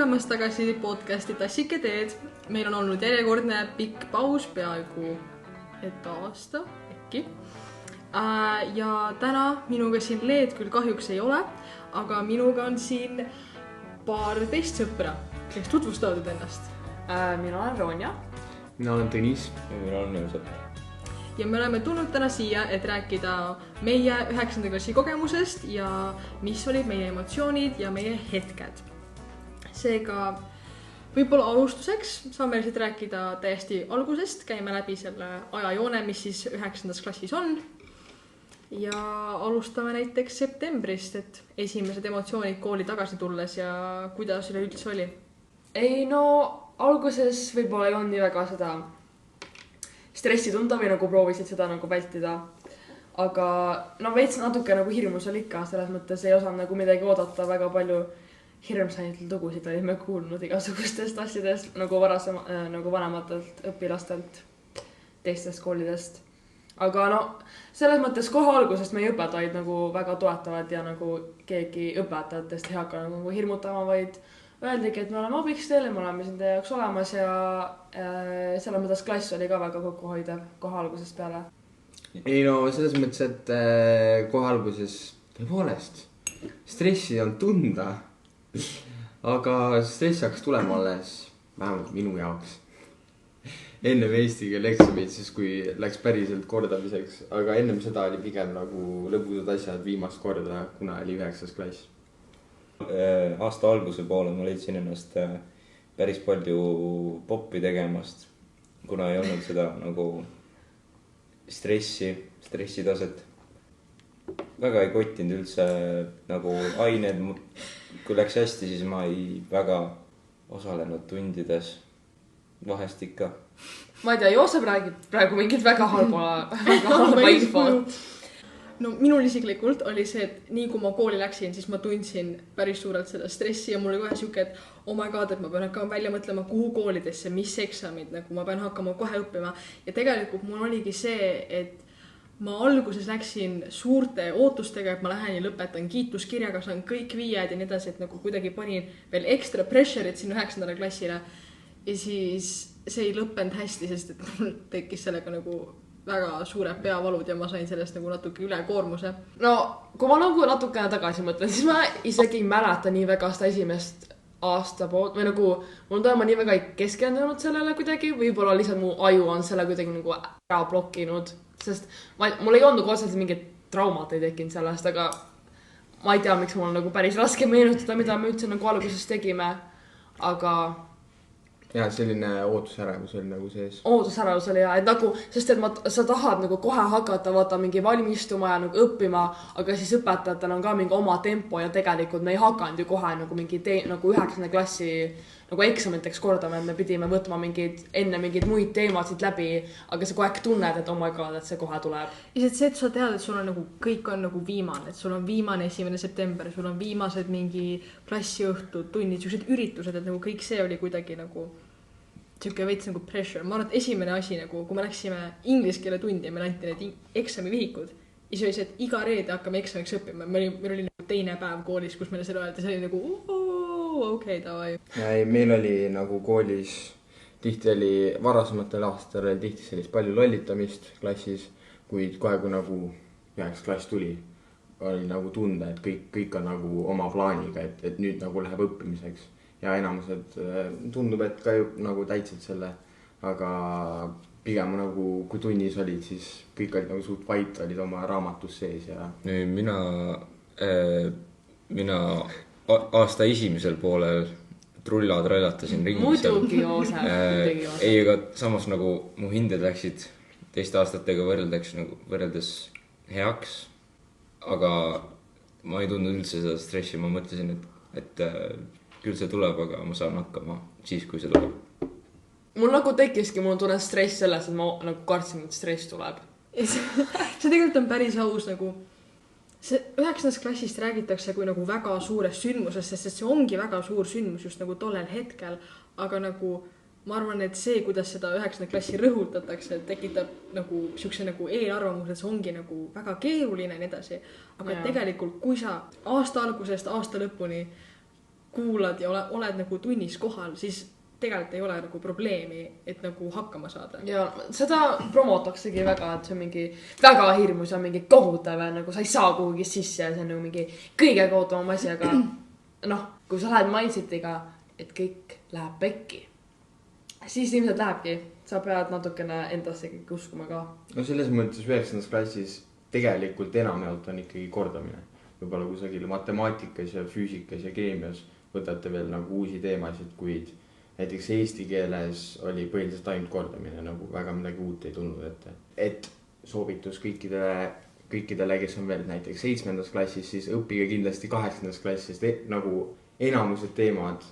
tulemast tagasi podcasti Tassike teed. Meil on olnud järjekordne pikk paus, peaaegu et aasta äkki. Ja täna minuga siin Leed küll kahjuks ei ole, aga minuga on siin paar teist sõpra, kes tutvustavad ennast. Mina olen Ronja. Mina olen Tõnis. Ja mina olen Nõusap. Ja me oleme tulnud täna siia, et rääkida meie 9. klassi kogemusest ja mis olid meie emotsioonid ja meie hetked. Seega võib-olla alustuseks saame lihtsalt rääkida täiesti algusest, käime läbi selle ajajoone, mis siis 9. klassis on. Ja alustame näiteks septembrist, et esimesed emotsioonid kooli tagasi tulles ja kuidas üleüldse oli? Ei no, alguses võib-olla ei olnud nii väga seda stressi tunda või nagu proovisid seda nagu vältida. Aga no veits natuke nagu hirmus oli ikka, selles mõttes ei osanud nagu midagi oodata, väga palju hirmsaid lugusid olime kuulnud igasugustest asjadest nagu nagu vanematelt õpilastelt, teistest koolidest. Aga no selles mõttes kohe algusest meie õpetajad nagu väga toetavad ja nagu keegi õpetajatest ei hakka nagu hirmutama, vaid öeldigi, et me oleme abiks teile, me oleme siin teie jaoks olemas ja selles mõttes klass oli ka väga kokkuhoidev kohe algusest peale. Ei no selles mõttes, et kohe alguses tõepoolest stressi on tunda, aga stress hakkas tulema alles vähemalt minu jaoks ennem eesti keele eksamit, siis kui läks päriselt kordamiseks, aga ennem seda oli pigem nagu lõbusad asjad viimast korda, kuna oli 9. klass. Aasta alguse poole ma leidsin ennast päris palju poppi tegemast, kuna ei olnud seda nagu stressitaset. Väga ei kottinud üldse nagu ained. Kui läks hästi, siis ma ei väga osalenud tundides. Vahest ikka. Ma ei tea, Joosep räägib praegu mingit väga halba infot. No minul isiklikult oli see, et nii kui ma kooli läksin, siis ma tundsin päris suurelt seda stressi ja mul oli kohe siuke, et oh my god, et ma pean hakkama välja mõtlema, kuhu koolidesse, mis eksamid, nagu ma pean hakkama kohe õppima. Ja tegelikult mul oligi see, et ma alguses läksin suurte ootustega, et ma lähen ja lõpetan kiituskirjaga, saan kõik 5 ja nii edasi, et nagu kuidagi panin veel ekstra pressure'it sinna 9. klassile. Ja siis see ei lõppenud hästi, sest et mul tekkis sellega nagu väga suured peavalud ja ma sain sellest nagu natuke ülekoormuse. No, kui ma nagu natukene tagasi mõtlen, siis ma isegi ei mäleta nii väga seda esimest aasta poolt või nagu mul ma nii väga ei keskendunud sellele kuidagi, võib-olla lihtsalt mu aju on selle kuidagi nagu ära blokkinud, sest mul ei olnud nagu otseselt mingit traumat ei tekkinud sellest, aga ma ei tea, miks mul on nagu päris raske meenutada, mida me üldse nagu alguses tegime, aga ja selline ootusärevus oli nagu sees. Ootusärevus oli ja, et nagu, sest et sa tahad nagu kohe hakata vaata mingi valmistuma ja nagu õppima, aga siis õpetajatel on ka mingi oma tempo ja tegelikult me ei hakanud ju kohe nagu mingi nagu 9. klassi nagu eksamiteks kordama, et me pidime võtma enne mingid muid teemasid läbi, aga sa kogu aeg tunned, et oh my god, et see kohe tuleb. Ja see, et sa tead, et sul on nagu, kõik on nagu viimane, et sul on viimane 1. september, sul on viimased mingi klassiõhtud, tunnid, sellised üritused, et nagu kõik see oli kuidagi nagu siuke veits nagu pressure. Ma arvan, et esimene asi nagu, kui me läksime inglise keele tundi ja meil anti need eksamivihikud, siis oli see, et iga reede hakkame eksamiks õppima. Meil oli nagu teine päev koolis, kus meile seda öeldi, see oli nagu okei, davai. Meil oli nagu koolis tihti oli varasematel aastatel oli tihti sellist palju lollitamist klassis, kuid kohe kui nagu 9. klass tuli, oli nagu tunda, et kõik on nagu oma plaaniga, et nüüd nagu läheb õppimiseks. Ja enamused tundub, et ka nagu täitsid selle, aga pigem nagu kui tunnis olid, siis kõik olid nagu suht vait, olid oma raamatus sees ja... Mina aasta esimesel poolel trullatasin ringi. Muidugi Joosep. Ei, aga samas nagu mu hinded läksid teiste aastatega võrreldes heaks, aga ma ei tundnud üldse seda stressi, ma mõtlesin, et küll see tuleb, aga ma saan hakkama siis, kui see tuleb. Mul nagu tekkiski, mul tunned stress selles, et ma nagu kartsin, et stress tuleb. See tegelikult on päris aus nagu... See 9. klassist räägitakse kui nagu väga suurest sündmusest, sest see ongi väga suur sündmus just nagu tollel hetkel, aga nagu ma arvan, et see, kuidas seda 9. klassi rõhutatakse, tekitab nagu siukse nagu eelarvamus, et see ongi nagu väga keeruline ja nii edasi. Aga tegelikult, kui sa aasta algusest aasta lõpuni kuulad ja oled nagu tunnis kohal, siis tegelikult ei ole nagu probleemi, et nagu hakkama saada. ja seda promotaksegi väga, et see on mingi väga hirmus ja mingi kohutav ja nagu sa ei saa kuhugi sisse ja see on nagu mingi kõige kohutavam asi, aga noh, kui sa lähed mindsetiga, et kõik läheb pekki, siis ilmselt lähebki. Sa pead natukene endasse kõik uskuma ka. No selles mõttes 9. klassis tegelikult enamjaolt on ikkagi kordamine. Võib-olla kusagil matemaatikas ja füüsikas ja keemias võtate veel nagu uusi teemasid, kuid näiteks eesti keeles oli põhiliselt ainult kordamine, nagu väga midagi uut ei tulnud ette. Et soovitus kõikidele, kes on veel näiteks 7. klassis, siis õppige kindlasti 8. klassis nagu enamused teemad.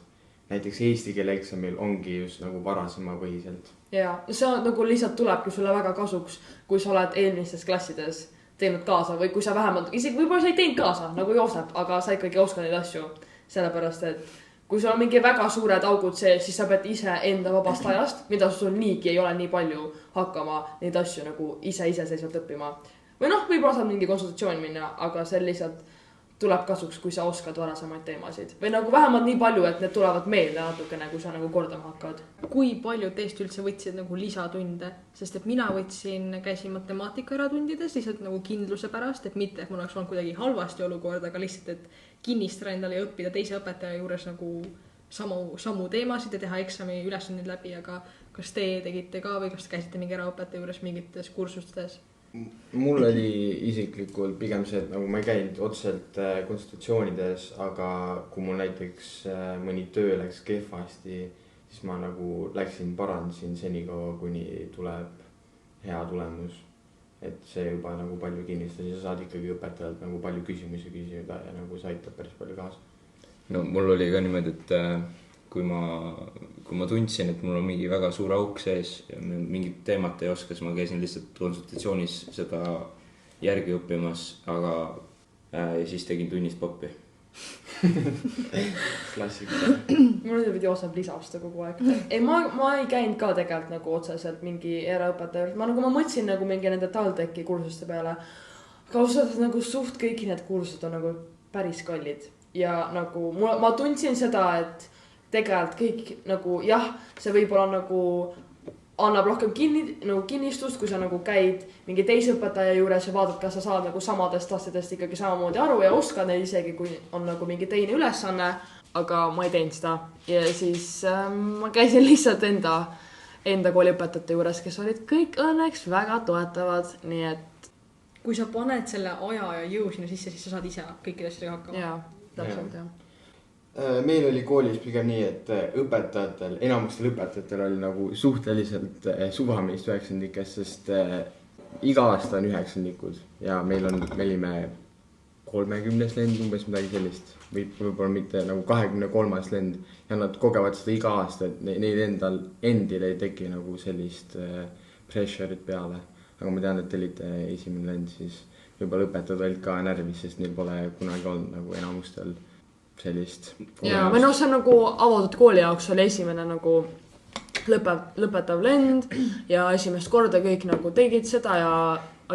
Näiteks eesti keele eksamil ongi just nagu varasema põhiselt. Ja see nagu lihtsalt tulebki sulle väga kasuks, kui sa oled eelmistes klassides teinud kaasa või kui sa vähemalt, isegi võib-olla sa ei teinud kaasa, nagu jooseb, aga sa ikkagi oskad neid asju. Sellepärast, et kui sul on mingi väga suured augud sees, siis sa pead ise enda vabast ajast, mida sul niigi ei ole nii palju hakkama neid asju nagu iseseisvalt õppima. Või noh, võib-olla saab mingi konsultatsioon minna, aga see lihtsalt tuleb kasuks, kui sa oskad varasemaid teemasid. Või nagu vähemalt nii palju, et need tulevad meelde natukene, kui sa nagu kordama hakkad. Kui palju teist üldse võtsid nagu lisatunde? Sest et mina käisin matemaatika eratundides lihtsalt nagu kindluse pärast, et mitte, et mul oleks olnud kuidagi halvasti olukord, aga lihtsalt, et kinnistada endale ja õppida teise õpetaja juures nagu samu teemasid ja teha eksami ülesanded läbi, aga kas te tegite ka või kas te käisite mingi eraõpetaja juures mingites kursustes? Mul oli isiklikult pigem see, et nagu ma ei käinud otseselt konsultatsioonides, aga kui mul näiteks mõni töö läks kehvasti, siis ma nagu parandasin senikaua, kuni tuleb hea tulemus. Et see juba nagu palju kinnistas ja sa saad ikkagi õpetajalt nagu palju küsimusi küsida ja nagu see aitab päris palju kaasa. No mul oli ka niimoodi, et kui ma tundsin, et mul on mingi väga suur auk sees ja mingit teemat ei oska, siis ma käisin lihtsalt konsultatsioonis seda järgi õppimas, aga siis tegin tunnist poppi. Klassika. Mul oli Joosep lisab seda kogu aeg. Ei, ma ei käinud ka tegelikult nagu otseselt mingi eraõpetaja. Ma mõtlesin nagu mingi nende TalTechi kursuste peale. Aga ausalt nagu suht kõiki need kursused on nagu päris kallid. Ja nagu ma tundsin seda, et tegelikult kõik nagu jah, see võib-olla nagu annab rohkem kinnistust, kui sa nagu käid mingi teise õpetaja juures ja vaatad, kas sa saad nagu samadest asjadest ikkagi samamoodi aru ja oskad neid isegi, kui on nagu mingi teine ülesanne, aga ma ei teinud seda. Ja siis ma käisin lihtsalt enda kooliõpetajate juures, kes olid kõik õnneks väga toetavad, nii et kui sa paned selle aja ja jõu sinna sisse, siis sa saad ise kõikide asjadega hakkama. Jaa, täpselt jah. Meil oli koolis pigem nii, et enamustel õpetajatel oli nagu suhteliselt suva meist 9-ndikest, sest iga aasta on 9-ndikud ja me olime 30 lend, umbes midagi sellist, võib-olla mitte nagu 23 lend ja nad kogevad seda iga aasta, et neil endil ei teki nagu sellist pressure'it peale. Aga ma tean, et te olite esimene lend, siis võib-olla õpetajad olid ka närvis, sest neil pole kunagi olnud nagu enamustel sellist. Ja või noh, see nagu avatud kooli jaoks oli esimene nagu lõpetav lend ja esimest korda kõik nagu tegid seda ja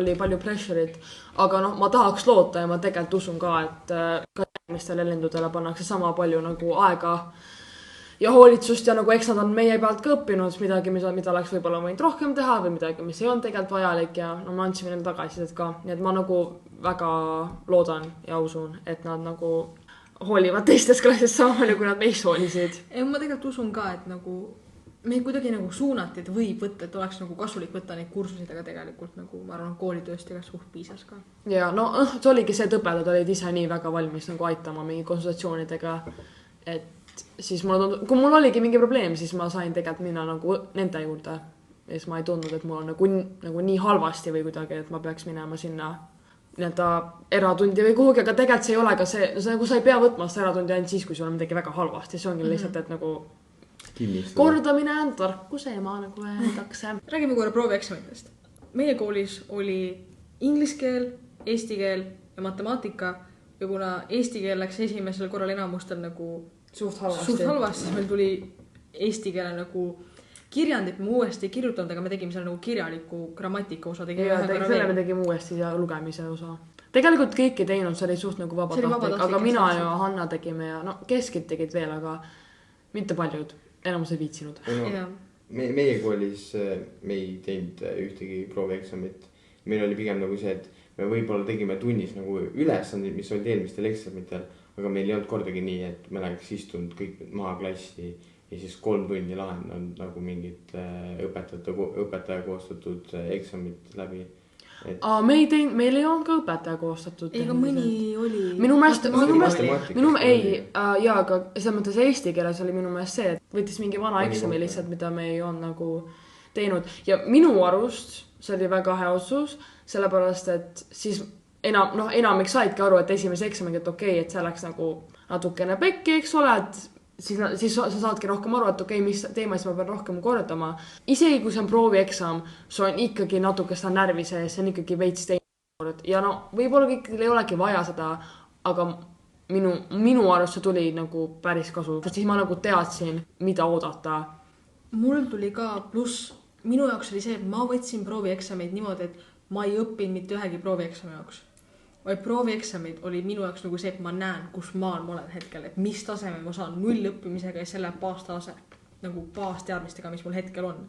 oli palju pressure'it. Aga noh, ma tahaks loota ja ma tegelikult usun ka, et ka järgmistele lendudele pannakse sama palju nagu aega ja hoolitsust ja nagu eks nad on meie pealt ka õppinud midagi, mida oleks võib-olla võinud rohkem teha või midagi, mis ei olnud tegelikult vajalik ja no me andsime neile tagasisidet ka. Nii et ma nagu väga loodan ja usun, et nad nagu hoolivad teistes klassis sama palju, kui nad meist hoolisid. Ma tegelikult usun ka, et nagu me kuidagi nagu suunati, et võib võtta, et oleks nagu kasulik võtta neid kursusid, aga tegelikult nagu ma arvan, koolitööst ega suht piisas ka. Ja no see oligi see, et õpetajad olid ise nii väga valmis nagu aitama mingi konsultatsioonidega, et siis kui mul oligi mingi probleem, siis ma sain tegelikult minna nagu nende juurde ja siis ma ei tundnud, et mul on nagu nii halvasti või kuidagi, et ma peaks minema sinna eratundi või kuhugi, aga tegelikult see ei ole ka see nagu sa ei pea võtma seda eratundi ainult siis, kui sul on midagi väga halvasti, see ongi lihtsalt, et nagu kinnistada. Kordamine on tarkuse ema nagu öeldakse. Räägime korra proovieksamitest. Meie koolis oli inglise keel, eesti keel ja matemaatika ja kuna eesti keel läks esimesel korral enamustel nagu suht halvasti, siis meil tuli eesti keele nagu kirjandit me uuesti kirjutanud, aga me tegime seal nagu kirjaliku grammatika osa. Ja selle me tegime uuesti ja lugemise osa. tegelikult kõik ei teinud, see oli suht nagu See oli vabatahtlik, vabatahtlik, aga mina jah, ja Hanna tegime ja no keskid tegid veel, aga mitte paljud, enamus ei viitsinud. Jah. meie koolis me ei teinud ühtegi proovieksamit. Meil oli pigem nagu see, et me võib-olla tegime tunnis nagu ülesandid, mis olid eelmistel eksamitel, aga meil ei olnud kordagi nii, et me oleks istunud kõik maha klassi ja siis 3 tundi lahendanud nagu mingid õpetaja koostatud eksamid läbi. Meil ei olnud ka õpetaja koostatud. Ei, aga mõni oli. Minu meelest, aga selles mõttes eesti keeles oli minu meelest see, et võttis mingi vana eksami lihtsalt, mida me ei olnud nagu teinud. Ja minu arust see oli väga hea otsus, sellepärast, et siis enamik saidki aru, et esimese eksamiga, et okei, et see läks nagu natukene pekki, eks ole, et siis sa saadki rohkem aru, et okei, mis teemasid ma pean rohkem kordama. Isegi kui see on proovieksam, see on ikkagi natuke seda närvi sees, see on ikkagi veits teine. Ja no, võib-olla kõikidel ei olegi vaja seda, aga minu arust see tuli nagu päris kasu. Siis ma nagu teadsin, mida oodata. Mul tuli ka pluss, minu jaoks oli see, et ma võtsin proovieksameid niimoodi, et ma ei õppinud mitte ühegi proovieksami jaoks. Vaid proovieksamid oli minu jaoks nagu see, et ma näen, kus maal ma olen hetkel, et mis taseme ma saan 0 õppimisega ja selle baastase, nagu baasteadmistega, mis mul hetkel on.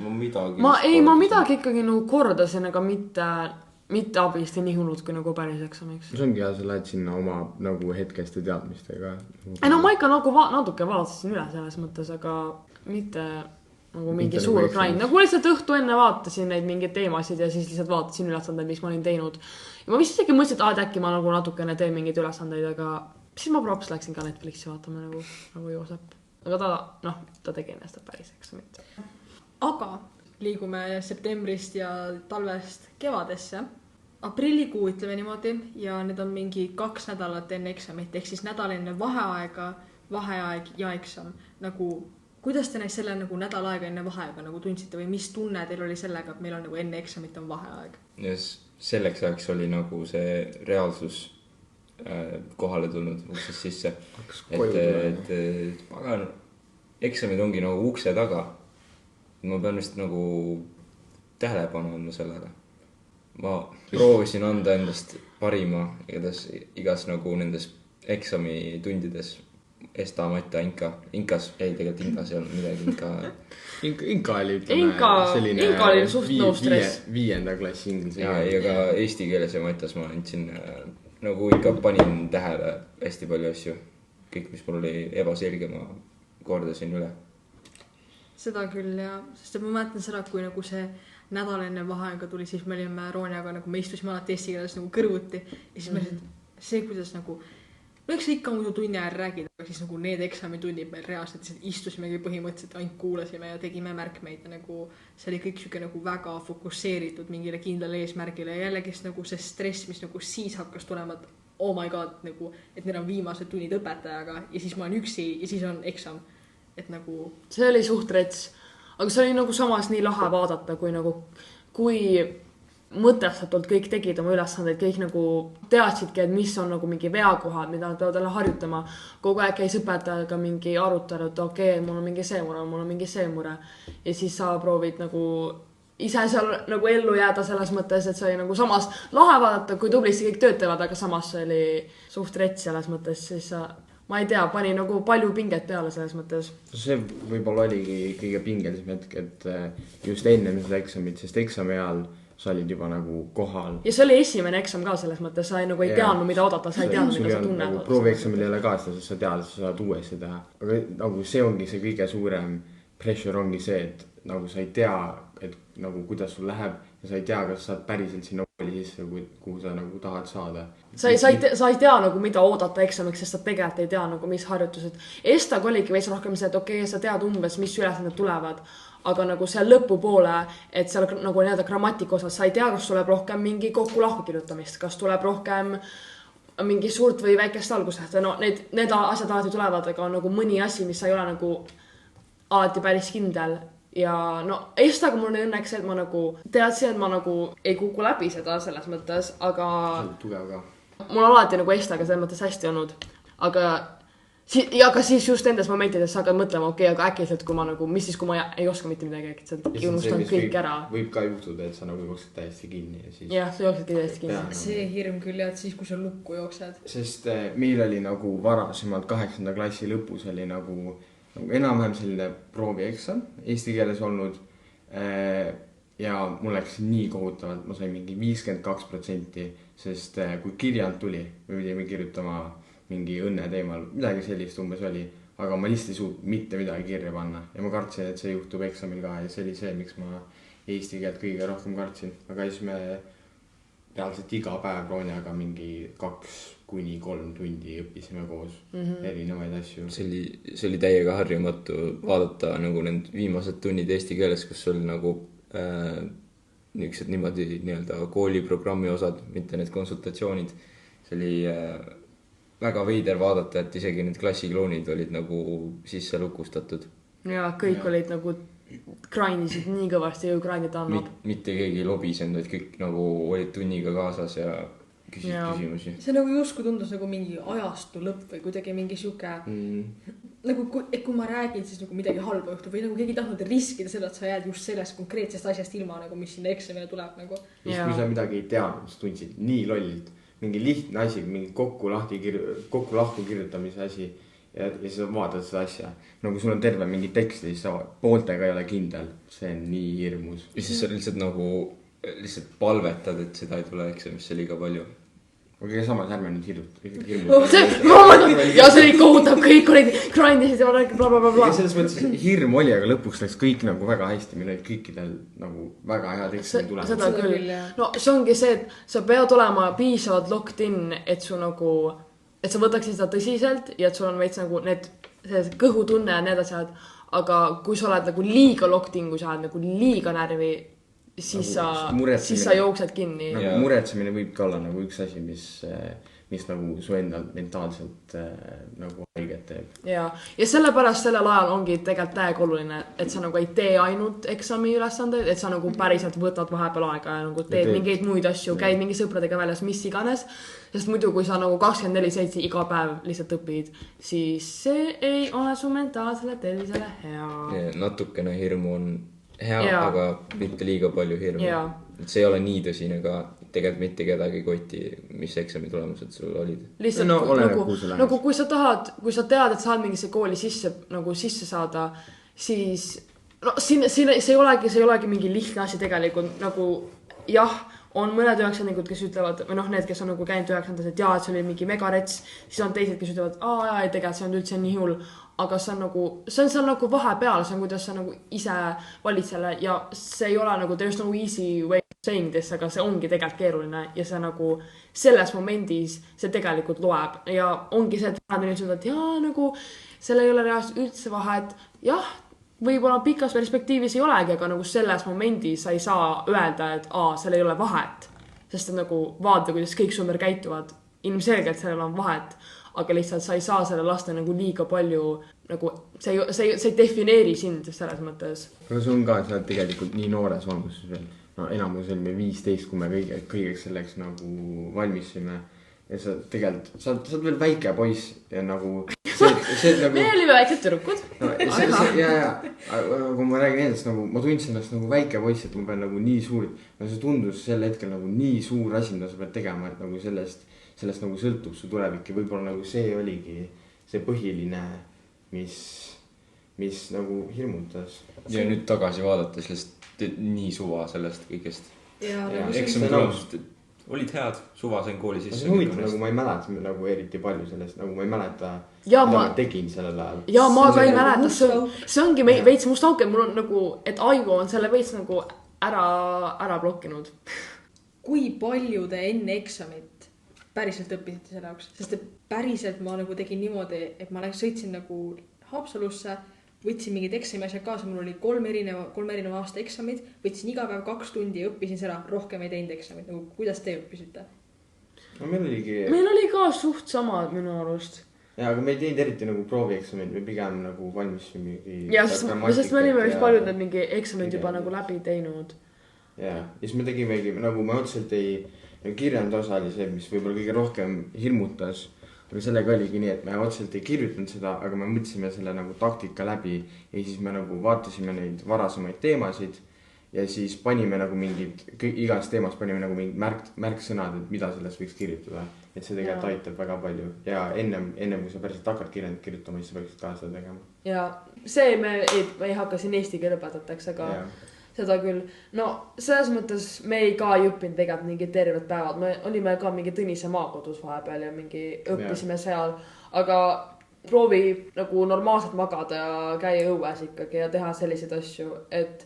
Ma midagi ikkagi nagu kordasin, aga mitte abisti nii hullud kui nagu päris eksamiks. See ongi hea, sa lähed sinna oma nagu hetkeste teadmistega. No ma ikka nagu natuke vaatasin üle selles mõttes, aga mitte nagu mingi suur grind. Nagu lihtsalt õhtu enne vaatasin neid mingeid teemasid ja siis lihtsalt vaatasin ülesandeid, mis ma olin teinud. Ja ma vist isegi mõtlesin, et äkki ma nagu natukene teen mingeid ülesandeid, aga siis ma props läksin ka Netflixi vaatama nagu Joosep. Aga ta tegi ennast päris eksamit. Aga liigume septembrist ja talvest kevadesse. Aprillikuu ütleme niimoodi ja need on mingi 2 nädalat enne eksamit, ehk siis nädal enne vaheaeg ja eksam. Nagu kuidas te neist selle nagu nädal aega enne vaheaega nagu tundsite või mis tunne teil oli sellega, et meil on nagu enne eksamit on vaheaeg? Ja selleks ajaks oli nagu see reaalsus kohale tulnud uksest sisse. Et pagan, eksamid ongi nagu ukse taga. Ma pean vist nagu tähelepanu andma sellele. Ma proovisin anda endast parima igas nagu nendes eksamitundides. Esta, Mata, Inkas, ei tegelikult Inkas ei olnud midagi, Inka oli selline Inka oli suht nõustres 5. klassi inglise. Ja ka eesti keeles ja Matas ma andsin nagu ikka panin tähele hästi palju asju. Kõik, mis mul oli ebaselge, ma kordasin üle. Seda küll ja, sest ma mäletan seda, kui nagu see nädal enne vaheaega tuli, siis me olime Rooniaga, nagu me istusime alati eesti keeles nagu kõrvuti ja siis me see, kuidas nagu eks ikka muidu tunni ajal räägida, aga siis nagu need eksamitunnid meil reaalselt istusimegi põhimõtteliselt ainult kuulasime ja tegime märkmeid ja nagu see oli kõik siuke nagu väga fokusseeritud mingile kindlale eesmärgile ja jällegi nagu see stress, mis nagu siis hakkas tulema, et oh my god, nagu, et need on viimased tunnid õpetajaga ja siis ma olen üksi ja siis on eksam, et nagu see oli suht rets, aga see oli nagu samas nii lahe vaadata, kui mõtestatult kõik tegid oma ülesandeid, kõik nagu teadsidki, et mis on nagu mingi veakohad, mida nad peavad jälle harjutama. Kogu aeg käis õpetajaga mingi arutelu, et okei, mul on mingi see mure, mul on mingi see mure. Ja siis sa proovid nagu ise seal nagu ellu jääda selles mõttes, et see oli nagu samas lahe vaadata, kui tublisti kõik töötavad, aga samas see oli suht rets selles mõttes, siis ma ei tea, pani nagu palju pinget peale selles mõttes. See võib-olla oligi kõige pingelisem hetk, et just enne seda eksamit, sest eksami ajal sa olid juba nagu kohal. Ja see oli esimene eksam ka selles mõttes, sa nagu ei teadnud, mida oodata, sa ei teadnud, mida sa tunned. Nagu proovieksamil ei ole ka seda, sest sa tead, sa saad uuesti teha. Aga nagu see ongi see kõige suurem pressure ongi see, et nagu sa ei tea, et nagu kuidas sul läheb ja sa ei tea, kas saad päriselt sinna kooli sisse, kuhu sa nagu tahad saada. Sa ei tea nagu, mida oodata eksamiks, sest sa tegelikult ei tea nagu, mis harjutused. Estag oligi veits rohkem see, et okei, sa tead umbes, mis ülesanded tulevad. Aga nagu see lõpupoole, et seal nagu nii-öelda grammatika osas sa ei tea, kas tuleb rohkem mingi kokku-lahku kirjutamist, kas tuleb rohkem mingi suurt või väikest algusest. No need asjad alati tulevad, aga on nagu mõni asi, mis sa ei ole nagu alati päris kindel. Ja no Estaga mul on õnneks, et ma nagu teadsin, et ma nagu ei kuku läbi seda selles mõttes, aga tugev ka. Mul on alati nagu Estaga selles mõttes hästi olnud, aga Aga siis just nendes momentides sa hakkad mõtlema, okei, aga äkitselt, kui ma nagu, mis siis, kui ma ei oska mitte midagi äkitselt ja unustan kõik ära. Võib ka juhtuda, et sa nagu jooksed täiesti kinni ja siis... Jah, sa jooksedki täiesti kinni. See hirm küll jah, et siis, kui sa lukku jooksed. Sest meil oli nagu varasemalt 8. klassi lõpus oli nagu enam-vähem selline proovieksam eesti keeles olnud. Ja mul läks nii kohutavalt, ma sain mingi 52%, sest kui kirjand tuli, me pidime kirjutama mingi õnne teemal, midagi sellist umbes oli, aga ma lihtsalt ei suutnud mitte midagi kirja panna ja ma kartsin, et see juhtub eksamil ka ja see oli see, miks ma eesti keelt kõige rohkem kartsin. Aga siis me reaalselt iga päev Roonjaga mingi 2-3 tundi õppisime koos erinevaid asju. See oli täiega harjumatu vaadata nagu need viimased tunnid eesti keeles, kus oli nagu niisugused niimoodi nii-öelda kooliprogrammi osad, mitte need konsultatsioonid. See oli väga veider vaadata, et isegi need klassikloonid olid nagu sisse lukustatud. Ja kõik olid nagu grindisid nii kõvasti ju grindid annab. Mitte keegi lobisenud, et kõik nagu olid tunniga kaasas ja küsid küsimusi. See nagu justkui tundus nagu mingi ajastu lõpp või kuidagi mingi siuke nagu kui ma räägin, siis nagu midagi halba juhtub või nagu keegi tahtnud riskida seda, et sa jääd just sellest konkreetsest asjast ilma, nagu mis sinna eksamile tuleb nagu. Just kui sa midagi ei teadnud, siis tundsid nii lollilt. Mingi lihtne asi, mingi kokku lahti kirjutamise asi ja siis vaatad seda asja. Nagu sul on terve mingi tekst ja siis sa pooltega ei ole kindel. See on nii hirmus. Ja siis sa lihtsalt nagu palvetad, et seda ei tule eksamisse liiga palju. Aga samas ärme nüüd hirmus. Ja see oli kohutav, kõik olid grindisid ja blablabla. Selles mõttes hirm oli, aga lõpuks läks kõik nagu väga hästi. Meil olid kõikidel nagu väga hea tekstid tulemas. Seda küll. No see ongi see, et sa pead olema piisavalt locked in, et su nagu, et sa võtaksid seda tõsiselt ja et sul on veits nagu need kõhutunne ja need asjad. Aga kui sa oled nagu liiga locked in, kui sa oled nagu liiga närvi, siis sa jooksed kinni. Nagu muretsemine võib ka olla nagu üks asi, mis nagu su endal mentaalselt nagu haiget teeb. Ja sellepärast sellel ajal ongi tegelikult täiega oluline, et sa nagu ei tee ainult eksami ülesandeid, et sa nagu päriselt võtad vahepeal aega ja nagu teed mingeid muid asju, käid mingi sõpradega väljas, mis iganes. Sest muidu, kui sa nagu 24/7 iga päev lihtsalt õpid, siis see ei ole su mentaalsele tervisele hea. Natukene hirmu on hea, aga mitte liiga palju hirmu. See ei ole nii tõsine ka tegelikult mitte kedagi koti, mis eksami tulemused sul olid. Lihtsalt nagu kui sa tead, et saad mingisse kooli sisse saada, siis see ei olegi mingi lihtne asi tegelikult. Nagu jah, on mõned 9-nikud, kes ütlevad, või need, kes on nagu käinud 9-ndas, et jaa, et see oli mingi megarets, siis on teised, kes ütlevad, ei tegelikult see on üldse nii hull. Aga see on nagu vahepeal, see on kuidas sa nagu ise valid selle ja see ei ole nagu, there's no easy way saying this, aga see ongi tegelikult keeruline ja see nagu selles momendis see tegelikult loeb ja ongi see, et vahepeal ütlevad, et jaa, nagu selle ei ole reaalselt üldse vahet. Jah, võib-olla pikas perspektiivis ei olegi, aga nagu selles momendis sa ei saa öelda, et selle ei ole vahet. Sest nagu vaata, kuidas kõik su ümber käituvad. Ilmselgelt sellel on vahet. Aga lihtsalt sa ei saa selle laste nagu liiga palju, nagu see ei defineeri sind selles mõttes. Aga see on ka, et sa oled tegelikult nii noores vanguses veel. Enamus olime 15, kui me kõigeks selleks nagu valmisime. Ja sa tegelikult, sa oled veel väike poiss ja nagu... Me olime väiksed tüdrukud. Kui ma räägin endast, ma tundsin ennast nagu väike poiss, et ma pean nagu nii suur... See tundus sel hetkel nagu nii suur asi, mida sa pead tegema, et nagu sellest nagu sõltub su tulevik ja võib-olla nagu see oligi see põhiline, mis nagu hirmutas. Ja nüüd tagasi vaadates lihtsalt nii suva sellest kõigest. Eksami tulemused olid head, suva sain kooli sisse. See on huvitav, nagu ma ei mäleta nagu eriti palju sellest, nagu ma ei mäleta, mida ma tegin sellel ajal. Ja ma ka ei mäleta, see ongi veits must auk, et mul on nagu, et aju on selle veits nagu ära blokkinud. Kui palju te enne eksamit päriselt õppisite selle jaoks, sest päriselt ma nagu tegin niimoodi, et ma sõitsin nagu Haapsalusse, võtsin mingid eksami asjad kaasa, mul oli 3 erineva aasta eksamid, võtsin iga päev 2 tundi ja õppisin seda, rohkem ei teinud eksamid, nagu kuidas te õppisite? No meil oli ka suht sama minu arust. Ja, aga me ei teinud eriti nagu proovieksamid, me pigem nagu valmisime ja, sest me olime vist paljud need mingi eksamid juba nagu läbi teinud. Ja siis me tegimegi, nagu me otseselt ei... Kirjandosa oli see, mis võib-olla kõige rohkem hirmutas, aga sellega oligi nii, et me otseselt ei kirjutanud seda, aga me mõtlesime selle nagu taktika läbi ja siis me nagu vaatasime neid varasemaid teemasid ja siis panime nagu mingid, igas teemas panime nagu mingid märksõnad, et mida sellest võiks kirjutada. Et see tegelikult aitab väga palju ja ennem kui sa päriselt hakkad kirjutama, siis sa võiksid ka seda tegema. Ja see me ei hakka siin eesti keele õpetajaks, aga seda küll. No selles mõttes me ei õppinud tegelikult mingid terved päevad. Me olime ka mingi Tõnise maakodus vahepeal ja mingi õppisime seal, aga proovi nagu normaalselt magada ja käia õues ikkagi ja teha selliseid asju, et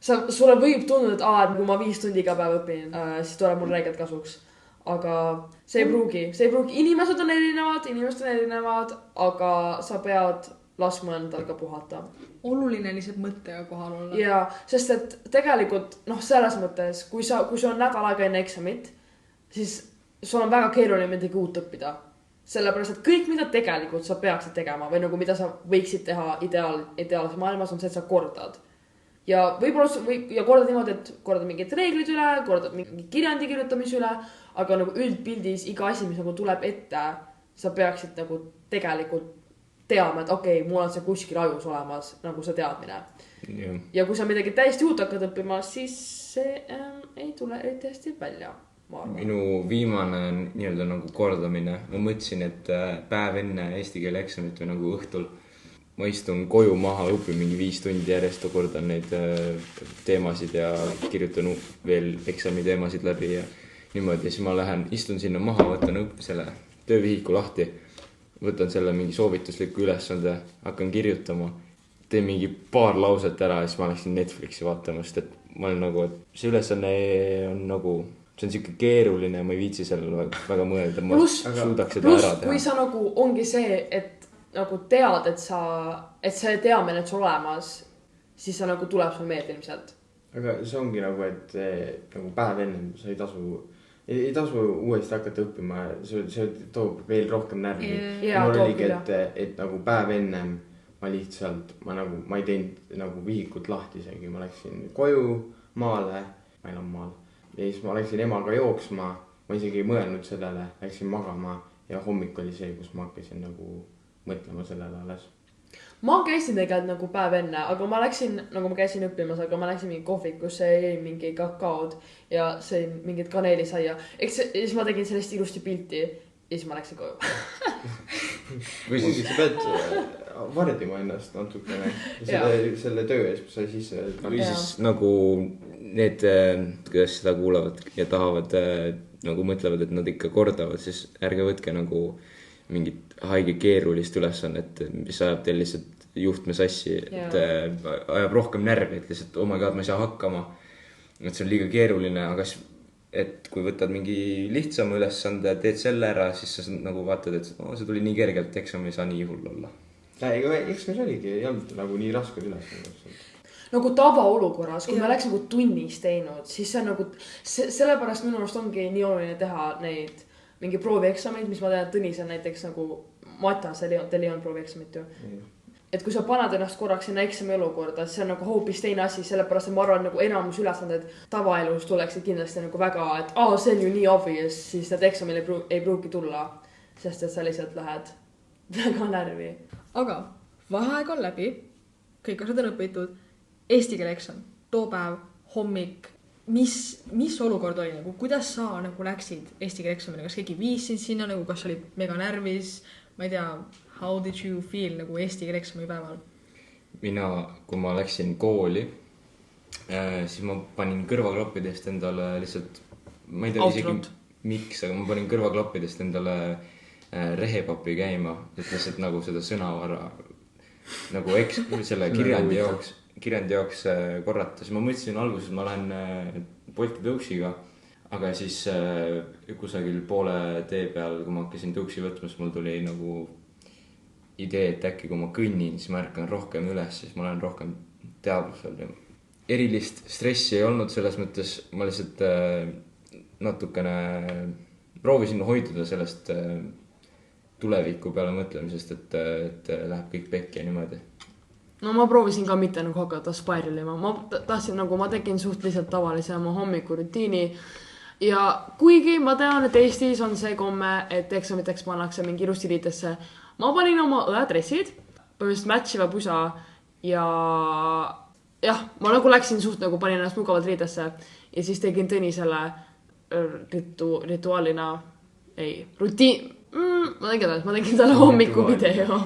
sulle võib tunduda, et kui ma 5 tundi iga päev õpin, siis tuleb mul räigelt kasuks. Aga see ei pruugi. Inimesed on erinevad, aga sa pead laskma endal ka puhata. Oluline lihtsalt mõttega kohal olla. Ja, sest et tegelikult, selles mõttes, kui sul on nädal aega enne eksamit, siis sul on väga keeruline midagi uut õppida. Sellepärast, et kõik, mida tegelikult sa peaksid tegema või nagu mida sa võiksid teha ideaalis maailmas, on see, et sa kordad. Ja võib-olla kordad niimoodi, et kordad mingid reeglid üle, kordad mingi kirjandi kirjutamise üle, aga nagu üldpildis iga asi, mis nagu tuleb ette, sa peaksid nagu tegelikult teama, et okei, mul on see kuskil ajus olemas, nagu see teadmine. Ja kui sa midagi täiesti uut hakkad õppima, siis see ei tule eriti hästi välja. Minu viimane nii-öelda nagu kordamine, ma mõtlesin, et päev enne eesti keele eksamit või nagu õhtul ma istun koju maha, õpin mingi 5 tundi järjest ja kordan neid teemasid ja kirjutan veel eksami teemasid läbi ja niimoodi. Ja siis ma istun sinna maha, võtan selle töövihiku lahti, võtan selle mingi soovitusliku ülesande, hakkan kirjutama, teen mingi paar lauset ära ja siis ma läksin Netflixi vaatama, sest et ma olen nagu, et see ülesanne on nagu, see on siuke keeruline ja ma ei viitsi sellele väga mõelda, ma suudaks seda ära teha. Kui sa nagu ongi see, et nagu tead, et see teamine, et sul olemas, siis sa nagu tuleb sul meelde ilmselt. Aga see ongi nagu, et nagu päev ennem sa ei tasu uuesti hakata õppima, see toob veel rohkem närvi. Mul oligi, et nagu päev ennem ma ei teinud nagu vihikut lahti isegi, ma läksin koju maale, ma elan maal. Ja siis ma läksin emaga jooksma, ma isegi ei mõelnud sellele, läksin magama ja hommik oli see, kus ma hakkasin nagu mõtlema sellele alles. Ma käisin tegelikult nagu päev enne, aga ma käisin õppimas, aga ma läksin mingi kohvikusse ja jõin mingi kakaod ja sõin mingit kaneelisaia. Siis ma tegin sellest ilusti pilti ja siis ma läksin koju. Või siis sa pead vardima ennast natukene selle töö ees, mis sa sisse... Või siis nagu need, kes seda kuulavad ja tahavad, nagu mõtlevad, et nad ikka kordavad, siis ärge võtke nagu mingit haige keerulist ülesannet, mis ajab teil lihtsalt juhtme sassi, et ajab rohkem närvi, et lihtsalt oh my god, ma ei saa hakkama. Et see on liiga keeruline, aga et kui võtad mingi lihtsama ülesande, teed selle ära, siis sa nagu vaatad, et see tuli nii kergelt, eksam ei saa nii hull olla. Eksamis oligi, ei olnud nagu nii rasked ülesanded. Nagu tavaolukorras, kui me oleks nagu tunnis teinud, siis see on nagu, sellepärast minu arust ongi nii oluline teha neid mingi proovieksamid, mis ma tean, et Tõnis on näiteks nagu Matas, teil ei olnud proovieksamit ju. Et kui sa paned ennast korraks sinna eksami olukorda, see on nagu hoopis teine asi, sellepärast, et ma arvan, nagu enamus ülesanded tavaelus tuleksid kindlasti nagu väga, et see on ju nii obvious, siis need eksamil ei pruugi tulla, sest et sa lihtsalt lähed väga närvi. Aga vaheaeg on läbi, kõik asjad on õpitud, eesti keele eksam, too päev, hommik, mis olukord oli nagu, kuidas sa nagu läksid eesti keele eksamile, kas keegi viis sind sinna nagu, kas oli mega närvis, ma ei tea, how did you feel nagu eesti keele eksami päeval? Mina, kui ma läksin kooli, siis ma panin kõrvaklappidest endale lihtsalt, ma ei tea isegi miks, aga ma panin kõrvaklappidest endale rehepapi käima, et lihtsalt nagu seda sõnavara nagu selle kirjandi jaoks korrata. Siis ma mõtlesin alguses, ma lähen Bolti tõuksiga, aga siis kusagil poole tee peal, kui ma hakkasin tõuksi võtma, siis mul tuli nagu idee, et äkki kui ma kõnnin, siis ma ärkan rohkem üles, siis ma olen rohkem teadvusel. Erilist stressi ei olnud selles mõttes, ma lihtsalt natukene proovisin hoiduda sellest tuleviku peale mõtlemisest, et läheb kõik pekki ja niimoodi. No ma proovisin ka mitte nagu hakata spiralima. Ma tahtsin nagu, ma tegin suht lihtsalt tavalise oma hommikurutiini ja kuigi ma tean, et Eestis on see komme, et eksamiteks pannakse mingi ilusti riidesse, ma panin oma õedressid, põhimõtteliselt matchiva pusa ja jah, ma nagu läksin suht nagu panin ennast mugavalt riidesse ja siis tegin Tõnisele rituaalina, ma tegin talle hommikuvideo.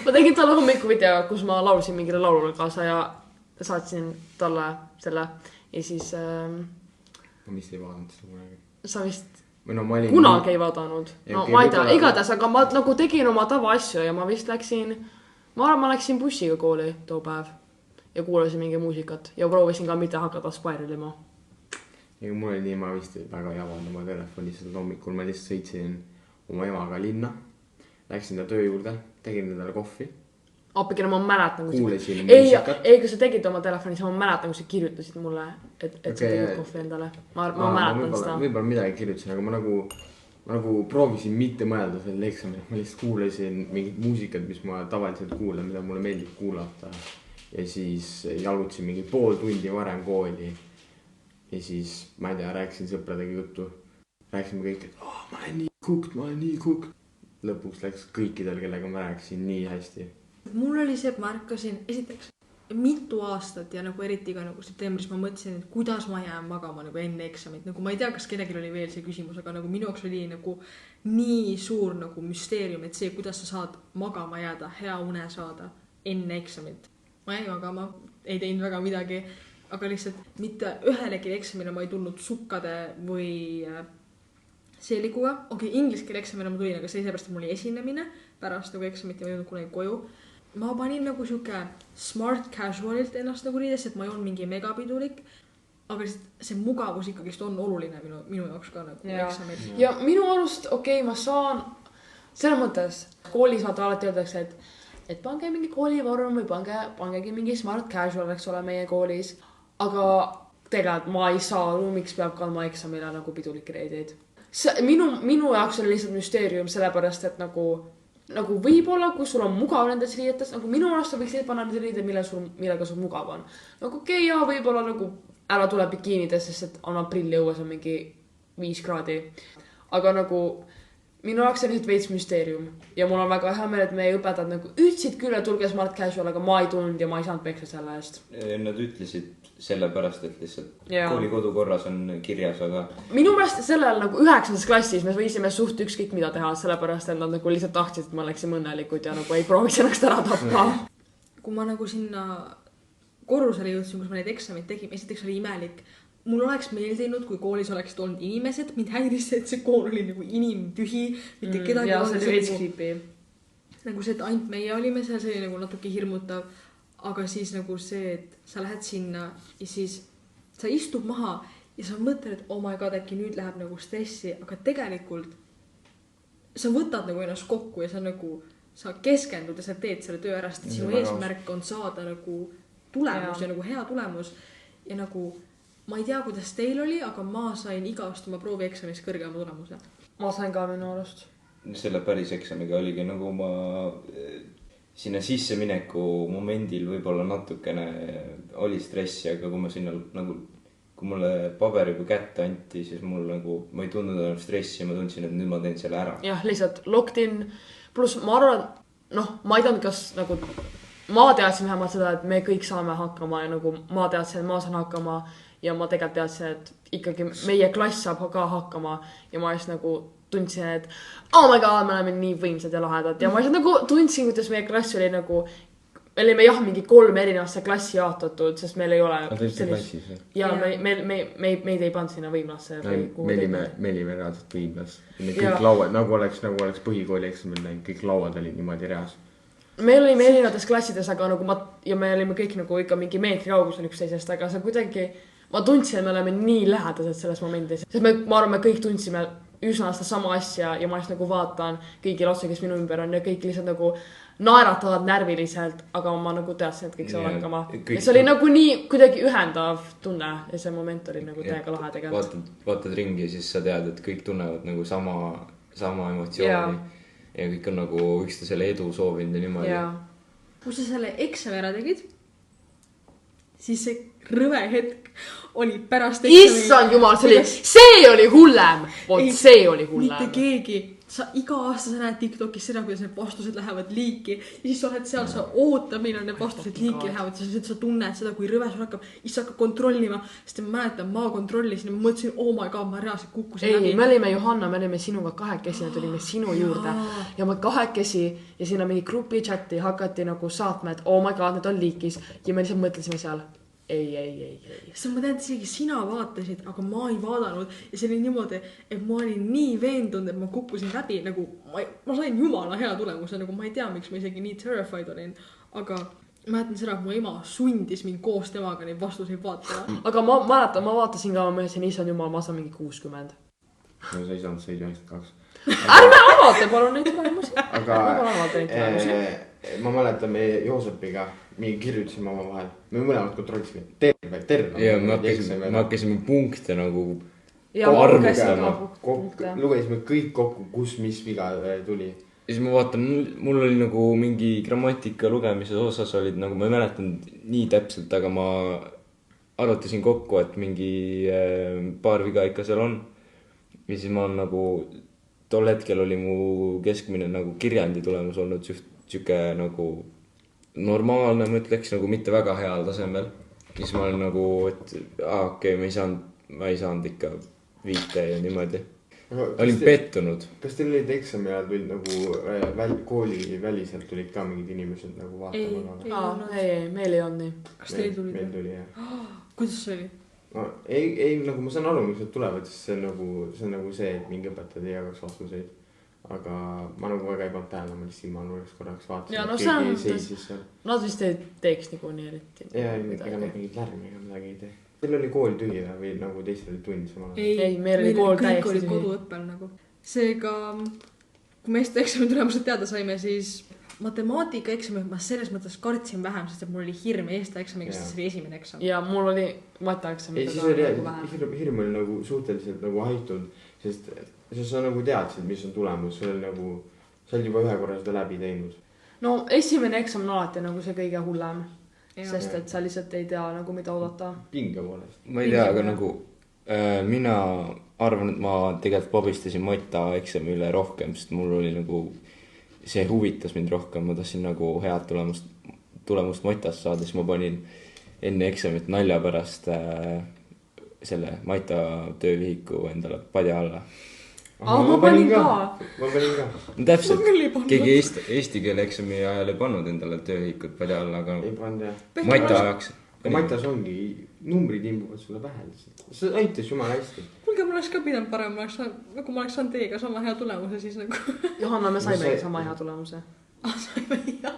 Ma tegin talle hommikuvideo, kus ma laulsin mingile laulule kaasa ja saatsin talle selle ja siis ma vist ei vaadanud seda kunagi. sa vist kunagi ei vaadanud. No ma ei tea, igatahes, aga ma nagu tegin oma tavaasju ja ma vist läksin bussiga kooli too päev ja kuulasin mingi muusikat ja proovisin ka mitte hakata spiralima. Ja mul oli nii, ma vist väga javan oma telefoni seda hommikul, ma lihtsalt sõitsin oma emaga linna, läksin ta töö juurde, tegin endale kohvi. Appikene, ma mäletan, kuulasin muusikat. Ei, kui sa tegid oma telefoni, siis ma mäletan, kui sa kirjutasid mulle, et sa tegid kohvi endale. Ma mäletan seda. Võib-olla midagi kirjutasin, aga ma nagu proovisin mitte mõelda selle eksamil. Ma lihtsalt kuulasin mingid muusikat, mis ma tavaliselt kuulan, mida mulle meeldib kuulata. Ja siis jalutasin mingi pool tundi varem kooli. Ja siis, ma ei tea, rääkisin sõpradega juttu. Rääkisime kõik, et ma olen nii cooked. Lõpuks läks kõikidel, kellega ma rääkisin nii hästi. Mul oli see, et ma ärkasin esiteks mitu aastat ja nagu eriti ka nagu septembris ma mõtlesin, et kuidas ma jään magama nagu enne eksamit. Nagu ma ei tea, kas kellelgi oli veel see küsimus, aga nagu minu jaoks oli nagu nii suur nagu müsteerium, et see, kuidas sa saad magama jääda, hea une saada enne eksamit. Ma jäin magama, ei teinud väga midagi, aga lihtsalt mitte ühelegi eksamile ma ei tulnud sukkade või seelikuga. Okei, inglise keele eksamile ma tulin, aga see seepärast, et mul oli esinemine pärast nagu eksamit ja ma ei jõudnud kunagi koju. Ma panin nagu siuke smart casualilt ennast nagu riides, et ma ei olnud mingi megapidulik, aga see mugavus ikkagist on oluline minu jaoks ka nagu eksamil. Ja minu arust, ma saan selles mõttes, koolis vaata alati öeldakse, et pange mingi koolivorm või pangegi mingi smart casual, eks ole, meie koolis. Aga tegelikult ma ei saa aru, miks peab kandma eksamile nagu pidulikke riideid. Minu jaoks oli lihtsalt müsteerium sellepärast, et nagu võib-olla, kui sul on mugav nendes riidetes, nagu minu arust sa võiksid panna need riided, millega sul mugav on. Nagu võib-olla nagu ära tule bikiinides, sest et on aprilli õues on mingi 5 kraadi. Aga nagu minu jaoks on veits müsteerium ja mul on väga hea meel, et meie õpetajad nagu ütlesid küll, et tulge smart casual, aga ma ei tulnud ja ma ei saanud peksa selle eest. Nad ütlesid sellepärast, et lihtsalt kooli kodukorras on kirjas, aga minu meelest sellel nagu 9. klassis me võisime suht ükskõik mida teha, sellepärast, et nad nagu lihtsalt tahtsid, et ma oleksin õnnelikud ja nagu ei prooviks ennast ära tappa. Kui ma nagu sinna korrusele jõudsin, kus ma neid eksamid tegime, esiteks oli imelik. Mul oleks meeldinud, kui koolis oleksid olnud inimesed, mind häiris see, et see kool oli nagu inimtühi, mitte kedagi. Ja see oli veits creepy. Nagu see, et ainult meie olime seal, see oli nagu natuke hirmutav, aga siis nagu see, et sa lähed sinna ja siis sa istud maha ja sa mõtled, et oh my god, äkki nüüd läheb nagu stressi, aga tegelikult sa võtad nagu ennast kokku ja sa keskendud ja sa teed selle töö ära, sest sinu eesmärk on saada nagu tulemus ja nagu hea tulemus ja nagu ma ei tea, kuidas teil oli, aga ma sain igast oma proovieksamis kõrgema tulemuse. Ma sain ka minu arust. Selle päris eksamiga oligi nagu ma sinna sissemineku momendil võib-olla natukene oli stressi, aga kui ma sinna nagu, kui mulle paber juba kätte anti, siis mul nagu, ma ei tundnud enam stressi ja ma tundsin, et nüüd ma teen selle ära. Jah, lihtsalt locked in. Plus ma arvan, ma ei teadnud, kas nagu ma teadsin vähemalt seda, et me kõik saame hakkama ja nagu ma teadsin, et ma saan hakkama ja ma tegelikult teadsin, et ikkagi meie klass saab ka hakkama ja ma just nagu tundsin, et oh my god, me oleme nii võimsad ja lahedad ja ma just nagu tundsin, kuidas meie klass oli nagu me olime mingi 3 erinevasse klassi jaotatud, sest meil ei ole klassis, ja meid ei pannud sinna võimlasse. Me olime reaalselt võimlas. Kõik lauad, nagu oleks põhikooli eksamil näinud, kõik lauad olid niimoodi reas. Me olime erinevates klassides, aga nagu ja me olime kõik nagu ikka mingi meetri kaugusel üksteisest, aga see kuidagi ma tundsin, et me oleme nii lähedased selles momendis. Sest ma arvan, me kõik tundsime üsna seda sama asja ja ma just nagu vaatan kõigil otsa, kes minu ümber on ja kõik lihtsalt nagu naeratavad närviliselt, aga ma nagu teadsin, et kõik saavad hakkama. Ja see oli nagu nii kuidagi ühendav tunne ja see moment oli nagu täiega lahe tegelikult. Vaatad ringi ja siis sa tead, et kõik tunnevad nagu sama emotsiooni ja kõik on nagu üksteisele edu soovinud ja niimoodi. Kui sa selle eksami ära tegid, siis see rõve hetk oli pärast issand jumal, see oli hullem. Vot see oli hullem. Mitte keegi. Iga aasta sa näed TikTokis seda, kuidas need vastused lähevad liiki ja siis sa oled seal, sa ootad, millal need vastused liiki lähevad, siis sa tunned seda, kui rõve sul hakkab, siis sa hakkab kontrollima, sest ma mäletan, ma kontrollisin ja ma mõtlesin, oh my god, ma reaalselt kukkusin läbi. Me olime Johanna, me olime sinuga kahekesi, me tulime sinu juurde ja me kahekesi ja sinna mingi grupi chati hakati nagu saatma, et oh my god, need on liikis ja me lihtsalt mõtlesime seal. Ei. Sest ma tean, et isegi sina vaatasid, aga ma ei vaadanud ja see oli niimoodi, et ma olin nii veendunud, et ma kukkusin läbi, nagu ma sain jumala hea tulemuse, nagu ma ei tea, miks ma isegi nii terrified olin, aga ma mäletan seda, et mu ema sundis mind koos temaga neid vastuseid vaatama. Aga ma mäletan, ma vaatasin ka, ma mõtlesin, issand jumal, ma saan mingi 60. No sa ei saanud, sa ei 92. Ärme avata palun neid tulemusi. Aga ma mäletan meie Joosepiga mingi kirjutasime oma vahel. Me mõlemad kontrollisime terve. Ja me hakkasime punkte nagu arvutama. Lugesime kõik kokku, kus mis viga tuli. Ja siis ma vaatan, mul oli nagu mingi grammatika lugemise osas olid nagu, ma ei mäletanud nii täpselt, aga ma arvutasin kokku, et mingi paar viga ikka seal on. Ja siis ma nagu, tol hetkel oli mu keskmine nagu kirjandi tulemus olnud siuke nagu normaalne, ma ütleks, nagu mitte väga heal tasemel. Siis ma olin nagu, et okei, ma ei saanud ikka 5 ja niimoodi. Olin pettunud. Kas teil olid eksami ajal tulid nagu kooli väliselt tulid ka mingid inimesed nagu vaatama? Ei, meil ei olnud nii. Kas teil tulid? Meil tuli, jah. Kuidas see oli? No, ei, nagu ma saan aru, mis nad tulevad, sest see on nagu see, et mingi õpetajad ei jagaks vastuseid. Aga ma nagu väga ei pannud tähele, ma lihtsalt ilmanureks korraks vaatasin. Ja no see on, nad vist ei teeks nagu nii eriti. Ja, ega nad mingid lärmi ega midagi ei tee. Teil oli kool tühi või nagu teistel oli tund samal? Ei, meil oli kool täiesti kõik oli koduõppel nagu. Seega, kui me Eesti eksami tulemused teada saime, siis matemaatika eksami ma selles mõttes kartsin vähem, sest et mul oli hirm Eesti eksamiga, sest see oli esimene eksam. Ja mul oli mata eksami. Ei, siis oli hirm oli nagu suhteliselt nagu haitud, sest sa nagu teadsid, mis on tulemus, sa olid juba ühe korra seda läbi teinud. No esimene eksam on alati nagu see kõige hullem, sest et sa lihtsalt ei tea nagu mida oodata. Pinge poolest. Ma ei tea, aga nagu mina arvan, et ma tegelikult pabistasin Mata eksami üle rohkem, sest mul oli nagu, see huvitas mind rohkem, ma tahtsin nagu head tulemust Matast saada, siis ma panin enne eksamit nalja pärast selle Mata töövihiku endale padja alla. Ma panin ka. No täpselt, keegi eesti keele eksami ajal ei pannud endale töövihikut padja alla, aga ei pannud, jah. Mata ajaks. Matas ongi, numbrid imbuvad sulle pähe. See aitas jumala hästi. Kuulge, ma oleks ka pidanud parem, ma oleks saanud teiega sama hea tulemuse siis nagu. Johanna, me saime sama hea tulemuse. Saime, jah.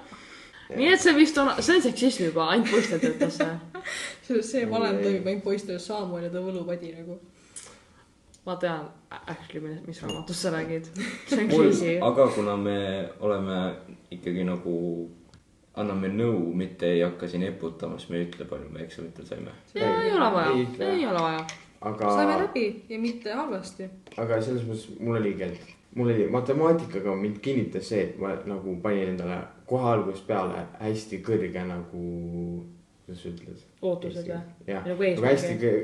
Nii et see vist on, see on seksism juba, ainult poistel töötas see. See valem toimib ainult poistel saamuel ja ta võlupadi nagu. Ma tean, actually, mis raamatust sa räägid. See on kriisi. Aga kuna me oleme ikkagi nagu, anname nõu, mitte ei hakka siin eputama, siis me ei ütle palju me eksamitel saime. Ei ole vaja. Saime läbi ja mitte halvasti. Aga selles mõttes mul oli matemaatikaga mind kinnitas see, et ma nagu panin endale kohe algusest peale hästi kõrge nagu, kuidas sa ütled? Ootused või? Jah,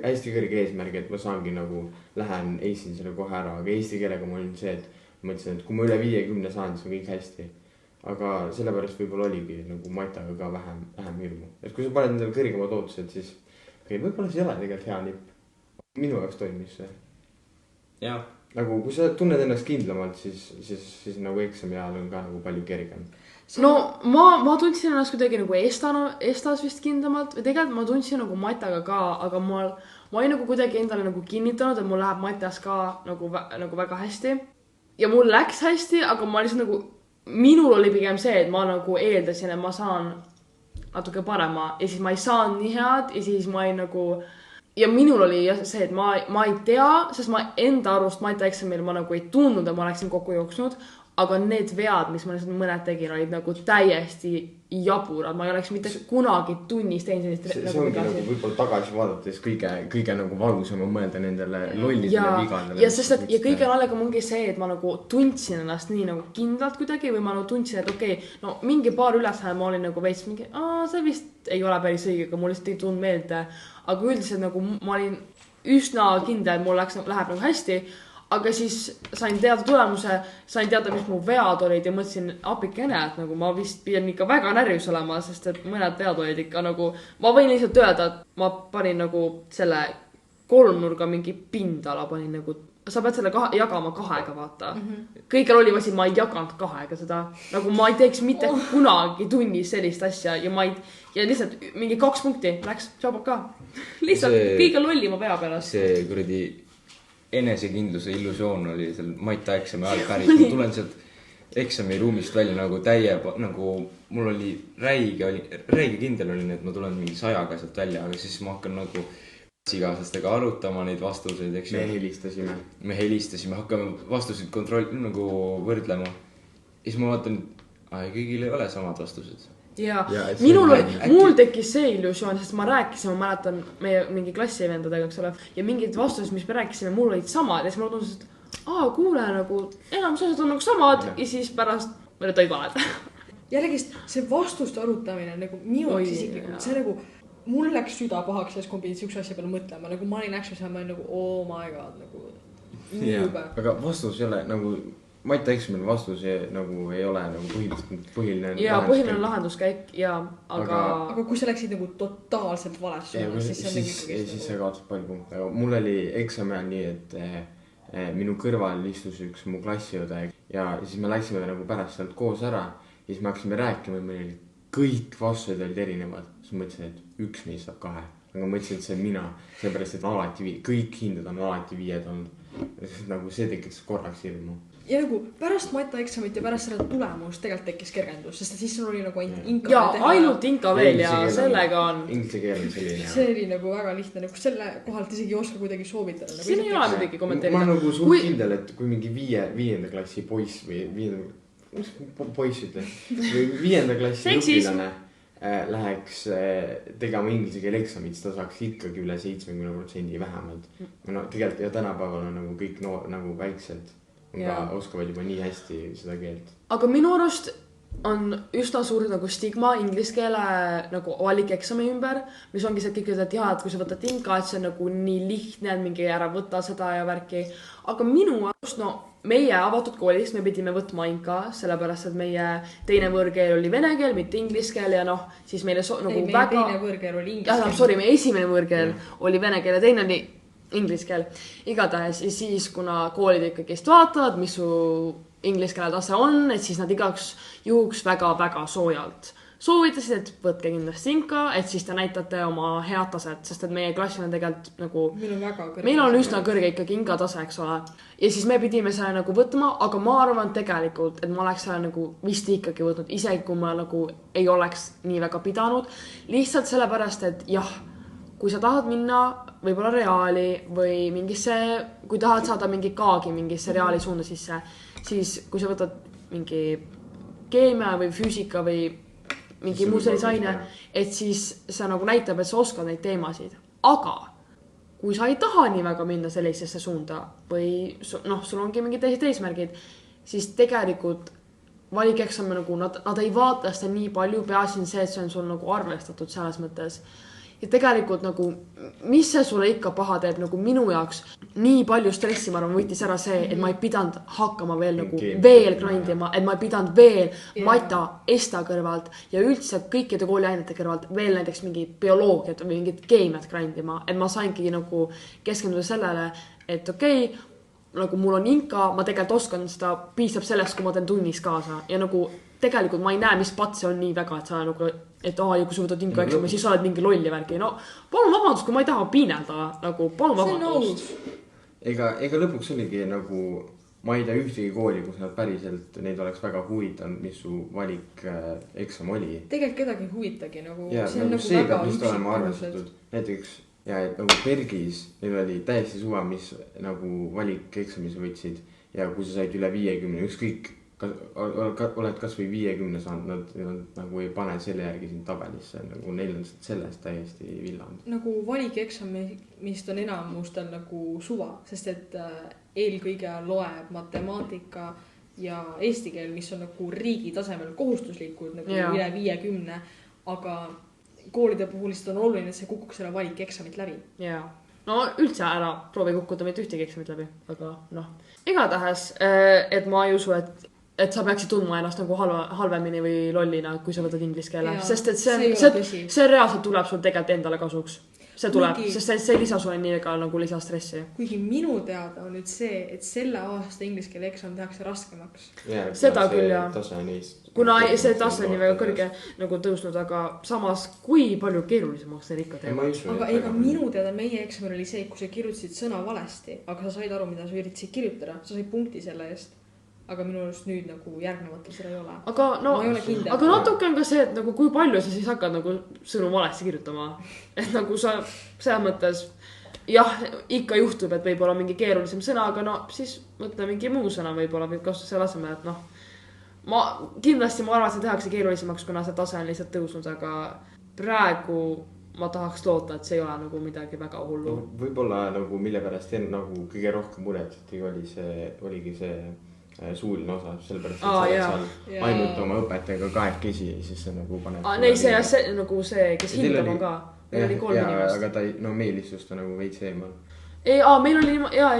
hästi kõrge eesmärg, et ma saangi nagu, lähen eisin selle kohe ära, aga eesti keelega mul oli see, et ma mõtlesin, et kui ma üle 50 saan, siis on kõik hästi. Aga sellepärast võib-olla oligi nagu Mataga ka vähem hirmu. Et kui sa paned endale kõrgemad ootused, siis võib-olla see ei ole tegelikult hea nipp. Minu jaoks toimis see. Jah. Nagu kui sa tunned ennast kindlamalt, siis nagu eksami ajal on ka nagu palju kergem. No ma tundsin ennast kuidagi nagu Estas vist kindlamalt või tegelikult ma tundsin nagu Mataga ka, aga ma olin nagu kuidagi endale nagu kinnitanud, et mul läheb Matas ka nagu väga hästi. Ja mul läks hästi, aga ma lihtsalt nagu, minul oli pigem see, et ma nagu eeldasin, et ma saan natuke parema ja siis ma ei saanud nii head ja siis ma ei nagu. Ja minul oli see, et ma ei tea, sest ma enda arust Mata eksamil ma nagu ei tundnud, et ma oleksin kokku jooksnud, aga need vead, mis ma lihtsalt mõned tegin, olid nagu täiesti jaburad, ma ei oleks mitte kunagi tunnis teinud sellist see ongi nagu võib-olla tagasi vaadates kõige nagu valusam on mõelda nendele lollidele vigadele. ja sest, et ja kõige naljakam ongi see, et ma nagu tundsin ennast nii nagu kindlalt kuidagi või ma nagu tundsin, et okei, no mingi paar ülesanne ma olin nagu veits mingi, see vist ei ole päris õige, aga mul lihtsalt ei tulnud meelde. Aga üldiselt nagu ma olin üsna kindel, et mul läheb nagu hästi. Aga siis sain teada tulemuse, sain teada, mis mu vead olid ja mõtlesin apikene, et nagu ma vist pidin ikka väga närvis olema, sest et mõned vead olid ikka nagu, ma võin lihtsalt öelda, et ma panin nagu selle kolmnurga mingi pindala panin nagu, sa pead selle jagama 2-ga, vaata. Kõige lollim asi, ma ei jaganud 2-ga seda, nagu ma ei teeks mitte kunagi tunnis sellist asja ja ja lihtsalt mingi 2 punkti läks, tšaubab ka. Lihtsalt kõige lollima pea pärast. See kuradi enesekindluse illusioon oli seal Maita eksami ajal päris. Ma tulen sealt eksamiruumist välja nagu nagu mul oli räige kindel olin, et ma tulen mingi 100-ga sealt välja, aga siis ma hakkan nagu sigaaslastega arutama neid vastuseid, eks ju. Me helistasime, hakkame vastuseid nagu võrdlema. Ja siis ma vaatan, kõigil ei ole samad vastused. Ja mul tekkis see illusioon, sest ma rääkisin, ma mäletan meie mingi klassivendadega, eks ole, ja mingid vastused, mis me rääkisime, mul olid samad ja siis ma tundus, et kuule, nagu enamus asjad on nagu samad ja siis pärast meil tõid valed. Jällegist see vastuste arutamine nagu minu isiklikult, see nagu mul läks süda pahaks, sest kui pidid siukse asja peale mõtlema, nagu ma olin actually seal, ma olin nagu oh my god, nagu nii juba. Aga vastus ei ole nagu Maita eksamil vastus nagu ei ole nagu põhiline põhiline lahenduskäik ja aga kui sa läksid nagu totaalselt vales suunas, siis sa kaotasid palju punkte. Aga mul oli eksami ajal nii, et minu kõrval istus üks mu klassiõde ja siis me läksime nagu pärast sealt koos ära ja siis me hakkasime rääkima ja meil oli kõik vastused olid erinevad. Siis ma mõtlesin, et üks meist saab 2. Aga ma mõtlesin, et see on mina, seepärast, et alati kõik hinded on alati 5 olnud. Nagu see tekiks korraks hirmu. Ja nagu pärast Maita eksamit ja pärast seda tulemust tegelikult tekkis kergendus, sest siis sul oli nagu inka ja ainult inka veel ja sellega on inglise keel on selline. See oli nagu väga lihtne, nagu selle kohalt isegi ei oska kuidagi soovitada. Siin ei ole midagi kommenteerida. Ma nagu suht kindel, et kui mingi 5. klassi poiss või poiss ütle, või 5. klassi õpilane läheks tegema inglise keele eksamit, siis ta saaks ikkagi üle 70% vähemalt. No tegelikult ja tänapäeval on nagu kõik nagu väiksed. Aga oskavad juba nii hästi seda keelt. Aga minu arust on üsna suur nagu stigma inglise keele nagu valikeksami ümber, mis ongi see, et kõik ütlevad, et kui sa võtad inka, et see on nagu nii lihtne, et mingi ära võtta seda ja värki. Aga minu arust, meie avatud koolis me pidime võtma inka, sellepärast, et meie teine võõrkeel oli vene keel, mitte inglise keel ja siis meile nagu väga... Meie teine võõrkeel oli inglise keel. Meie esimene võõrkeel oli vene keel ja teine oli inglise keel. Igatahes ja siis, kuna koolid ikkagi vaatavad, mis su inglise keele tase on, et siis nad igaks juhuks väga-väga soojalt soovitasid, et võtke kindlasti inka, et siis te näitate oma head taset, sest et meie klassil on tegelikult nagu meil on üsna kõrge ikkagi inka tase, eks ole. Ja siis me pidime selle nagu võtma, aga ma arvan tegelikult, et ma oleks selle nagu vist ikkagi võtnud, isegi kui ma nagu ei oleks nii väga pidanud. Lihtsalt sellepärast, et kui sa tahad minna võib-olla reaali või mingisse, kui tahad saada mingi kaagi mingisse reaali suunda sisse, siis kui sa võtad mingi keemia või füüsika või mingi muu sellise aine, et siis see nagu näitab, et sa oskad neid teemasid. Aga kui sa ei taha nii väga minna sellisesse suunda või sul ongi mingid teised eesmärgid, siis tegelikult valikeksam nagu nad ei vaata seda nii palju, peaasi see, et see on sul nagu arvestatud selles mõttes. Ja tegelikult nagu, mis see sulle ikka paha teeb, nagu minu jaoks nii palju stressi, ma arvan, võttis ära see, et ma ei pidanud hakkama veel nagu veel grindima, et ma ei pidanud veel Maita esta kõrvalt ja üldse kõikide kooliainete kõrvalt veel näiteks mingi bioloogiat või mingit keemiat grindima, et ma saingi nagu keskenduda sellele, et okei, nagu mul on inka, ma tegelikult oskan seda, piisab sellest, kui ma teen tunnis kaasa ja nagu tegelikult ma ei näe, mis pat see on nii väga, et sa nagu, et kui sa võtad inka eksami, siis sa oled mingi lolli värgi. No, palun vabandust, kui ma ei taha piinelda, nagu palun vabandust. Ega lõpuks oligi nagu, ma ei tea ühtegi kooli, kus nad päriselt, neid oleks väga huvitanud, mis su valik eksam oli. Tegelikult kedagi huvitagi, nagu see on nagu see väga üksik. Näiteks, et nagu Bergis, neil oli täiesti suva, mis nagu valik eksamis võtsid ja kui sa said üle 50, ükskõik oled kas või 50 saanud, nad nagu ei pane selle järgi sind tabelisse, nagu neil on sellest täiesti villand. Nagu valikeksamist on enamustel nagu suva, sest et eelkõige loeb matemaatika ja eesti keel, mis on nagu riigi tasemel kohustuslikud nagu üle 50, aga koolide puhul lihtsalt on oluline, et see kukuks selle valikeksamit läbi. Jaa. No üldse ära proovi kukkuda mitte ühtegi eksamit läbi, aga noh. Igatahes, et ma ei usu, et sa peaksid tundma ennast nagu halvemini või lollina, kui sa võtad inglise keele. Sest et see reaalselt tuleb sul tegelikult endale kasuks. See tuleb, sest see lisa sulle nii väga nagu lisastressi. Kuigi minu teada on nüüd see, et selle aasta inglise keele eksam tehakse raskemaks. Seda küll, jah. Kuna see tase on nii väga kõrge nagu tõusnud, aga samas kui palju keerulisemaks neil ikka teevad. Aga ega minu teada meie eksamil oli see, kui sa kirjutasid sõna valesti, aga sa said aru, mida sa üritasid kirjutada. Sa said punkti selle eest. Aga minu arust nüüd nagu järgnevatel seda ei ole. Aga natuke on ka see, et nagu kui palju sa siis hakkad nagu sõnu valesti kirjutama. Et nagu sa selles mõttes, jah, ikka juhtub, et võib olla mingi keerulisem sõna, aga no siis mõtle mingi muu sõna võib-olla võib kasutada selle asemel, et noh. Kindlasti ma arvan, et see tehakse keerulisemaks, kuna see tase on lihtsalt tõusnud, aga praegu ma tahaks loota, et see ei ole nagu midagi väga hullu. Võib-olla nagu mille pärast nagu kõige rohkem muretsetigi oligi see suuline osa, sellepärast, et sa oled seal ainult oma õpetajaga kahekesi, siis see nagu paneb... see nagu see, kes hindab on ka. Meil oli 3 inimest. Aga meil istus ta nagu veits eemal. Meil oli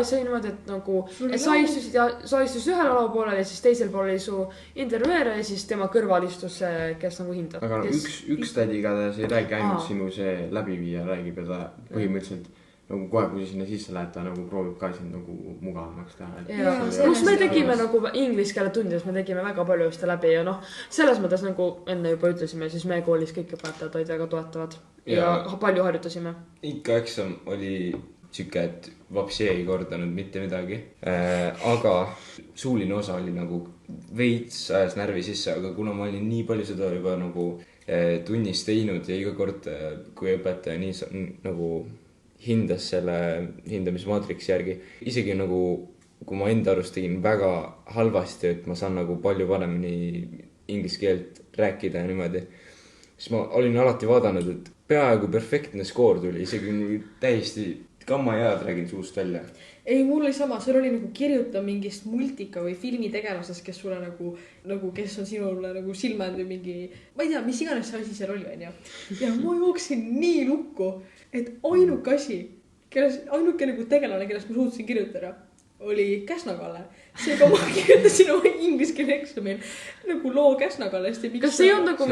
see niimoodi, et nagu sa istusid ühel alapoolel ja siis teisel pool oli su intervjueer ja siis tema kõrval istus see, kes nagu hindab. Aga üks tädi igatahes ei räägi ainult sinu see läbiviija, räägib ja ta põhimõtteliselt nagu kohe, kui sinna sisse lähed, ta nagu proovib ka siin nagu mugavamaks teha. Kus me tegime nagu inglise keele tundides, me tegime väga palju just läbi ja noh, selles mõttes nagu enne juba ütlesime, siis meie koolis kõik õpetajad olid väga toetavad ja palju harjutasime. Ikka eksam oli siuke, et vapsi ei kordanud mitte midagi, aga suuline osa oli nagu veits ajas närvi sisse, aga kuna ma olin nii palju seda juba nagu tunnis teinud ja iga kord, kui õpetaja nii nagu hindas selle hindamismaatriksi järgi. Isegi nagu, kui ma enda arust tegin väga halvasti, et ma saan nagu palju paremini inglise keelt rääkida ja niimoodi, siis ma olin alati vaadanud, et peaaegu perfektne skoor tuli, isegi täiesti kamma head räägin suust välja. Ei, mul oli sama, sul oli nagu kirjuta mingist multika või filmi tegelasest, kes sulle nagu kes on sinule nagu silmand või mingi, ma ei tea, mis iganes see asi seal oli, on ju. Ja ma jooksin nii lukku, et ainuke asi, ainuke nagu tegelane, kellest ma suutsin kirjutada, oli Käsna-Kalle. Seega ma kirjutasin oma inglise keele eksamil nagu loo Käsna-Kallest. Kas see on nagu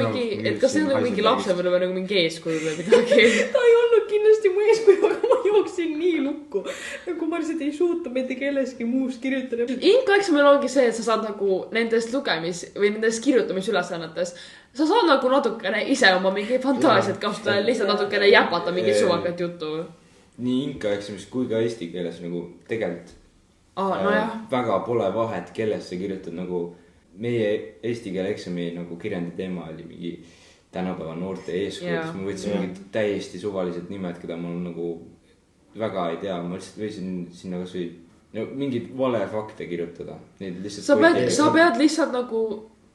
mingi lapsepõlve või nagu mingi eeskuju või midagi? Ta ei olnud kindlasti mu eeskuju, aga ma jooksin nii lukku. Nagu ma lihtsalt ei suuta mitte kelleski muust kirjutada. Inka eksamil ongi see, et sa saad nagu nendest lugemis- või nendest kirjutamisülesannetes sa saad nagu natukene ise oma mingi fantaasiat kasutada, lihtsalt natukene jäpata mingit suvakat juttu. Nii inka eksamist kui ka eesti keeles nagu tegelikult väga pole vahet, kellest sa kirjutad nagu meie eesti keele eksami nagu kirjandi teema oli mingi tänapäeva noorte eeskujud, ma võtsin mingid täiesti suvalised nimed, keda ma nagu väga ei tea, ma lihtsalt võisin sinna kas või mingid vale fakte kirjutada. Sa pead lihtsalt nagu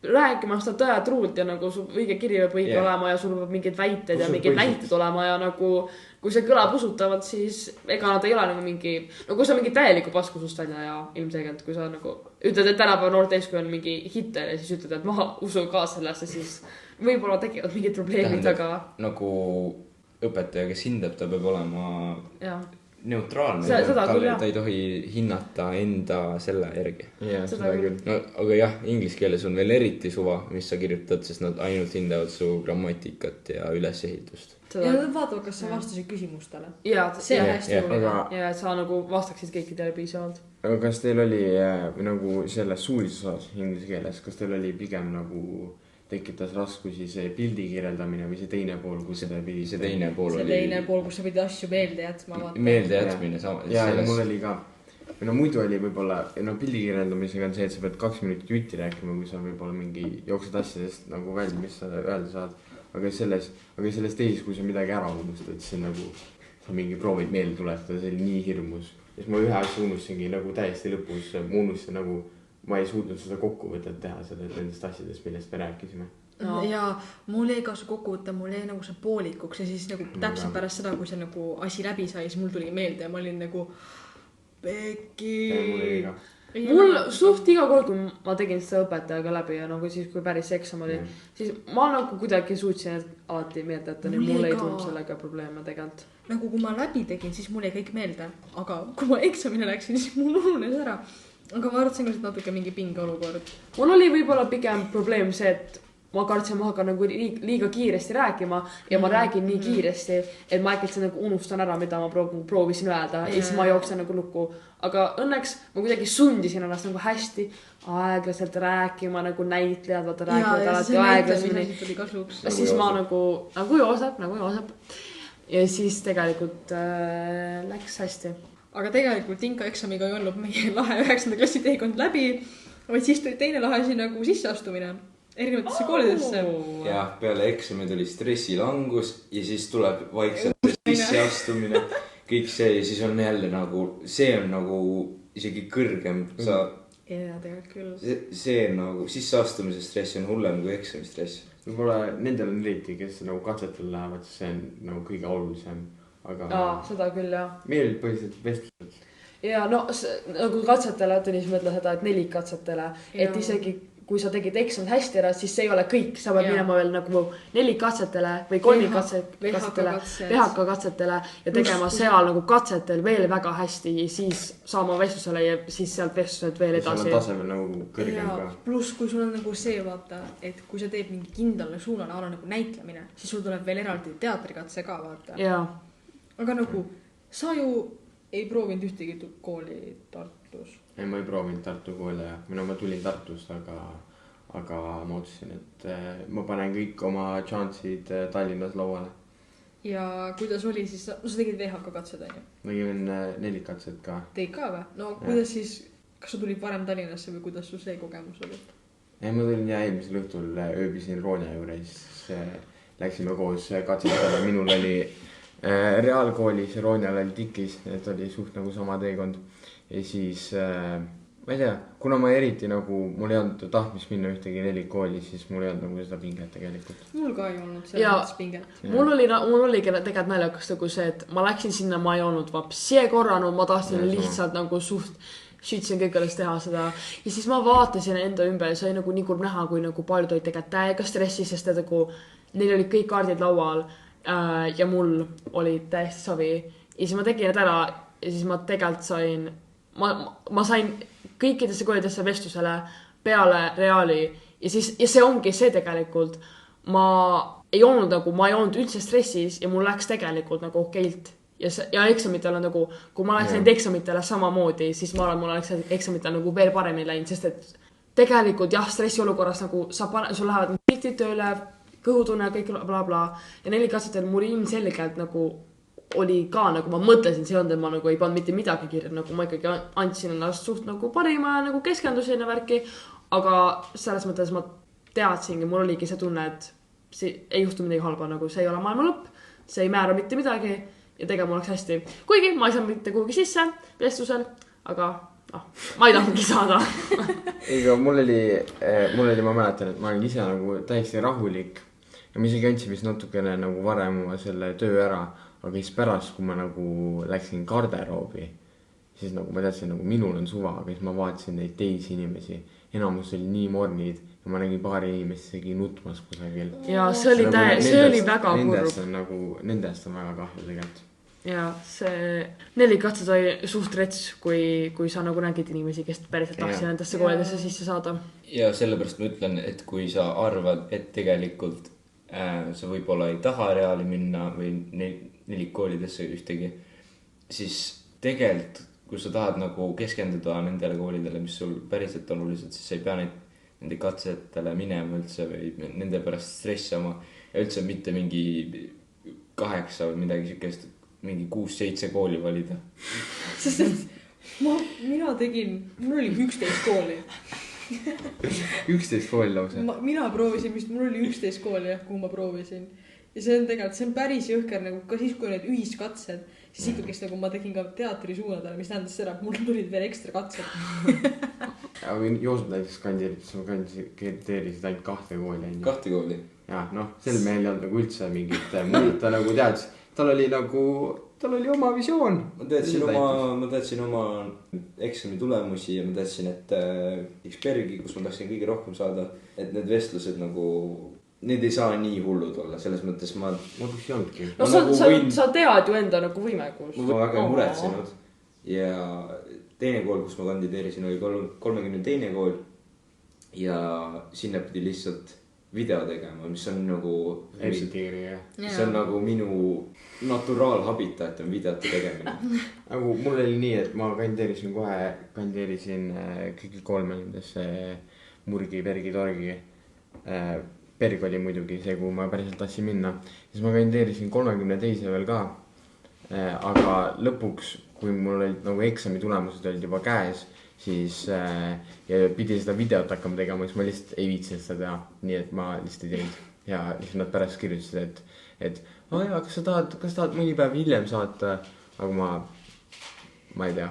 rääkima seda tõe truult ja nagu su õige kiri peab õige olema ja sul peab mingid väited ja mingid näited olema ja nagu kui see kõlab usutavad, siis ega nad ei ole nagu mingi, no kui sa mingi täieliku paskusust välja ja ilmselgelt, kui sa nagu ütled, et tänapäeva noorte eeskuju on mingi hitter ja siis ütled, et ma usun ka sellesse, siis võib-olla tekivad mingid probleemid, aga nagu õpetaja, kes hindab, ta peab olema neutraalne, ta ei tohi hinnata enda selle järgi. Seda küll. No, aga jah, inglise keeles on veel eriti suva, mis sa kirjutad, sest nad ainult hindavad su grammatikat ja ülesehitust. Ja nad vaatavad, kas sa vastasid küsimustele. See on hästi oluline. Ja sa nagu vastaksid kõikidele piisavalt. Aga kas teil oli nagu selles suulises osas inglise keeles, kas teil oli pigem nagu tekitas raskusi see pildi kirjeldamine või see teine pool, kus seda pidi? See teine pool, kus sa pidi asju meelde jätma. Meelde jätmine sama. Ja mul oli ka, no muidu oli võib-olla, pildi kirjeldamisega on see, et sa pead 2 minutit jutti rääkima, kui sa võib-olla mingi jooksed asjadest nagu välja, mis sa öelda saad. Aga selles teises, kui sa midagi ära unustad, siis nagu sa mingi proovid meelde tuletada, see oli nii hirmus. Ja siis ma ühe asja unustasingi nagu täiesti lõpus, ma unustasin nagu ma ei suutnud seda kokkuvõtet teha nendest asjadest, millest me rääkisime. No. ja mul jäi ka see kokkuvõte, mul jäi nagu see poolikuks ja siis nagu täpselt pärast seda, kui see nagu asi läbi sai, siis mul tuli meelde ja ma olin nagu Pekki. Mul suht iga kord, kui ma tegin seda õpetajaga läbi ja nagu siis, kui päris eksam oli, siis ma nagu kuidagi suutsin alati meelde, et mul ei tulnud sellega probleeme tegelikult. Nagu kui ma läbi tegin, siis mul jäi kõik meelde, aga kui ma eksamine läksin, siis mul ununes ära. Aga ma arvasin ka, et natuke mingi pinge olukord. Mul oli võib-olla pigem probleem see, et ma kartsin, ma hakkan nagu liiga kiiresti rääkima ja ma räägin nii kiiresti, et ma äkki nagu unustan ära, mida ma proovisin öelda ja siis ma jooksen nagu lukku. Aga õnneks ma kuidagi sundisin ennast nagu hästi aeglaselt rääkima, nagu näitlejad, vaata rääkivad alati aeglasemini. Ja siis ma nagu jooseb. Ja siis tegelikult läks hästi. Aga tegelikult inkaeksamiga ei olnud meie lahe 9. klassi teekond läbi, vaid siis tuli teine lahe siin nagu sisseastumine erinevatesse koolidesse. Ja peale eksami tuli stressilangus ja siis tuleb vaikselt sisseastumine. Kõik see ja siis on jälle nagu, see on nagu isegi kõrgem. Ja tegelikult küll. See on nagu sisseastumise stress on hullem kui eksami stress. Võib-olla nendel on eriti, kes nagu katsetel lähevad, see on nagu kõige olulisem. Aga seda küll, jah. Meil olid põhiliselt vestlused. Ja no nagu katsetele, Tõnis mõtle seda, et 4 katsetele, et isegi kui sa tegid eksamid hästi ära, siis see ei ole kõik. Sa pead minema veel nagu 4 katsetele või 3 katsetele, VHK katsetele ja tegema seal nagu katsetel veel väga hästi ja siis saama vestlusele ja siis sealt vestluselt veel edasi. Seal on tasemel nagu kõrgem ka. Pluss kui sul on nagu see vaata, et kui sa teed mingi kindlale suunale ala nagu näitlemine, siis sul tuleb veel eraldi teatrikatse ka vaata. Aga nagu sa ju ei proovinud ühtegi kooli Tartus. Ei, ma ei proovinud Tartu kooli ja ma tulin Tartust, aga ma otsusin, et ma panen kõik oma šansid Tallinnas lauale. Ja kuidas oli siis, no sa tegid VHK katsed, on ju? Ma tegin 4 katset ka. Teid ka või? No kuidas siis, kas sa tulid varem Tallinnasse või kuidas sul see kogemus oli? Ei, ma tulin eelmisel õhtul ööbisin Roonia juures, läksime koos katsetele, minul oli reaalkoolis ja Roonial oli TIK-is, et oli suht nagu sama teekond. Ja siis, ma ei tea, kuna ma eriti nagu, mul ei olnud tahtmis minna ühtegi 4 kooli, siis mul ei olnud nagu seda pinget tegelikult. Mul ka ei olnud selles pinget. Mul oli tegelikult naljakas nagu see, et ma läksin sinna, ma ei olnud vapsie korranud, ma tahtsin lihtsalt nagu suht šütsin kõik alles teha seda. Ja siis ma vaatasin enda ümber ja sai nagu nii kurb näha, kui nagu paljud olid tegelikult täiega stressis, sest nagu neil olid kõik kaardid laual ja mul oli täiesti savi. Ja siis ma tegin need ära ja siis ma tegelikult sain, ma sain kõikidesse koolidesse vestlusele peale reaali ja see ongi see tegelikult, ma ei olnud üldse stressis ja mul läks tegelikult nagu okeilt ja eksamitel on nagu, kui ma oleks läinud eksamitele samamoodi, siis ma arvan, mul oleks eksamitel nagu veel paremini läinud, sest et tegelikult jah, stressi olukorras nagu sul lähevad piltid tööle, kõhutunne, kõik bla bla ja 4 katsetel mul ilmselgelt nagu oli ka, nagu ma mõtlesin, see on, et ma nagu ei pannud mitte midagi kirja, nagu ma ikkagi andsin ennast suht nagu parima ja nagu keskendusin ja värki, aga selles mõttes ma teadsingi, mul oligi see tunne, et see ei juhtu midagi halba, nagu see ei ole maailma lõpp, see ei määra mitte midagi ja tegema oleks hästi. Kuigi ma ei saanud mitte kuhugi sisse vestlusel, aga ma ei tahtnudki saada. Ega mul oli, ma mäletan, et ma olin ise nagu täiesti rahulik ja ma isegi andsin vist natukene nagu varem oma selle töö ära, aga siis pärast, kui ma nagu läksin garderoobi, siis nagu ma teadsin, nagu minul on suva, aga siis ma vaatasin neid teisi inimesi, enamus oli nii mornid ja ma nägin paari inimest isegi nutmas kusagil. Ja see oli väga kurb. Nendest on väga kahju tegelikult. Ja see 4 katset oli suht rets, kui sa nagu nägid inimesi, kes päriselt tahtsid nendesse koolidesse sisse saada. Ja sellepärast ma ütlen, et kui sa arvad, et tegelikult sa võib-olla ei taha reaali minna või 4 koolidesse ühtegi, siis tegelikult, kui sa tahad nagu keskenduda nendele koolidele, mis sul päriselt olulised, siis sa ei pea nende katsetele minema üldse või nende pärast stressama ja üldse mitte mingi 8 või midagi sükest, mingi 6-7 kooli valida. Sest et mina tegin, mul oli 11 kooli. 11 kooli lausa. Mina proovisin, mul oli 11 kooli, kuhu ma proovisin. Ja see on tegelikult, see on päris jõhker, nagu ka siis, kui need ühiskatsed, siis ikkagist nagu ma tegin ka teatri suunadele, mis tähendas seda, et mul tulid veel ekstra katsed. aga Joosep näiteks kandideerisid ainult 2 kooli. 2 kooli. ja noh, sel mehel ei olnud nagu üldse mingit muud, ta nagu teadis, tal oli oma visioon. ma teadsin oma eksami tulemusi ja ma teadsin, et X-Bergi, kus ma tahtsin kõige rohkem saada, et need vestlused nagu, need ei saa nii hullud olla, selles mõttes ma kus ei olnudki. no sa tead ju enda nagu võimekus. ma väga ei muretsenud ja teine kool, kus ma kandideerisin, oli 32. kool ja sinna pidi lihtsalt video tegema, mis on nagu see on nagu minu naturaalhabitat on videote tegemine. nagu mul oli nii, et ma kandideerisin kõigi 3 nendesse Murgi, Bergi, Torgi. Berg oli muidugi see, kuhu ma päriselt tahtsin minna. Siis ma kandideerisin 32 veel ka. Aga lõpuks, kui mul olid nagu eksami tulemused olid juba käes, siis ja pidi seda videot hakkama tegema, siis ma lihtsalt ei viitsinud seda teha. Nii et ma lihtsalt ei teinud. Ja siis nad pärast kirjutasid, et jaa, kas sa tahad mõni päev hiljem saata, aga ma ei tea,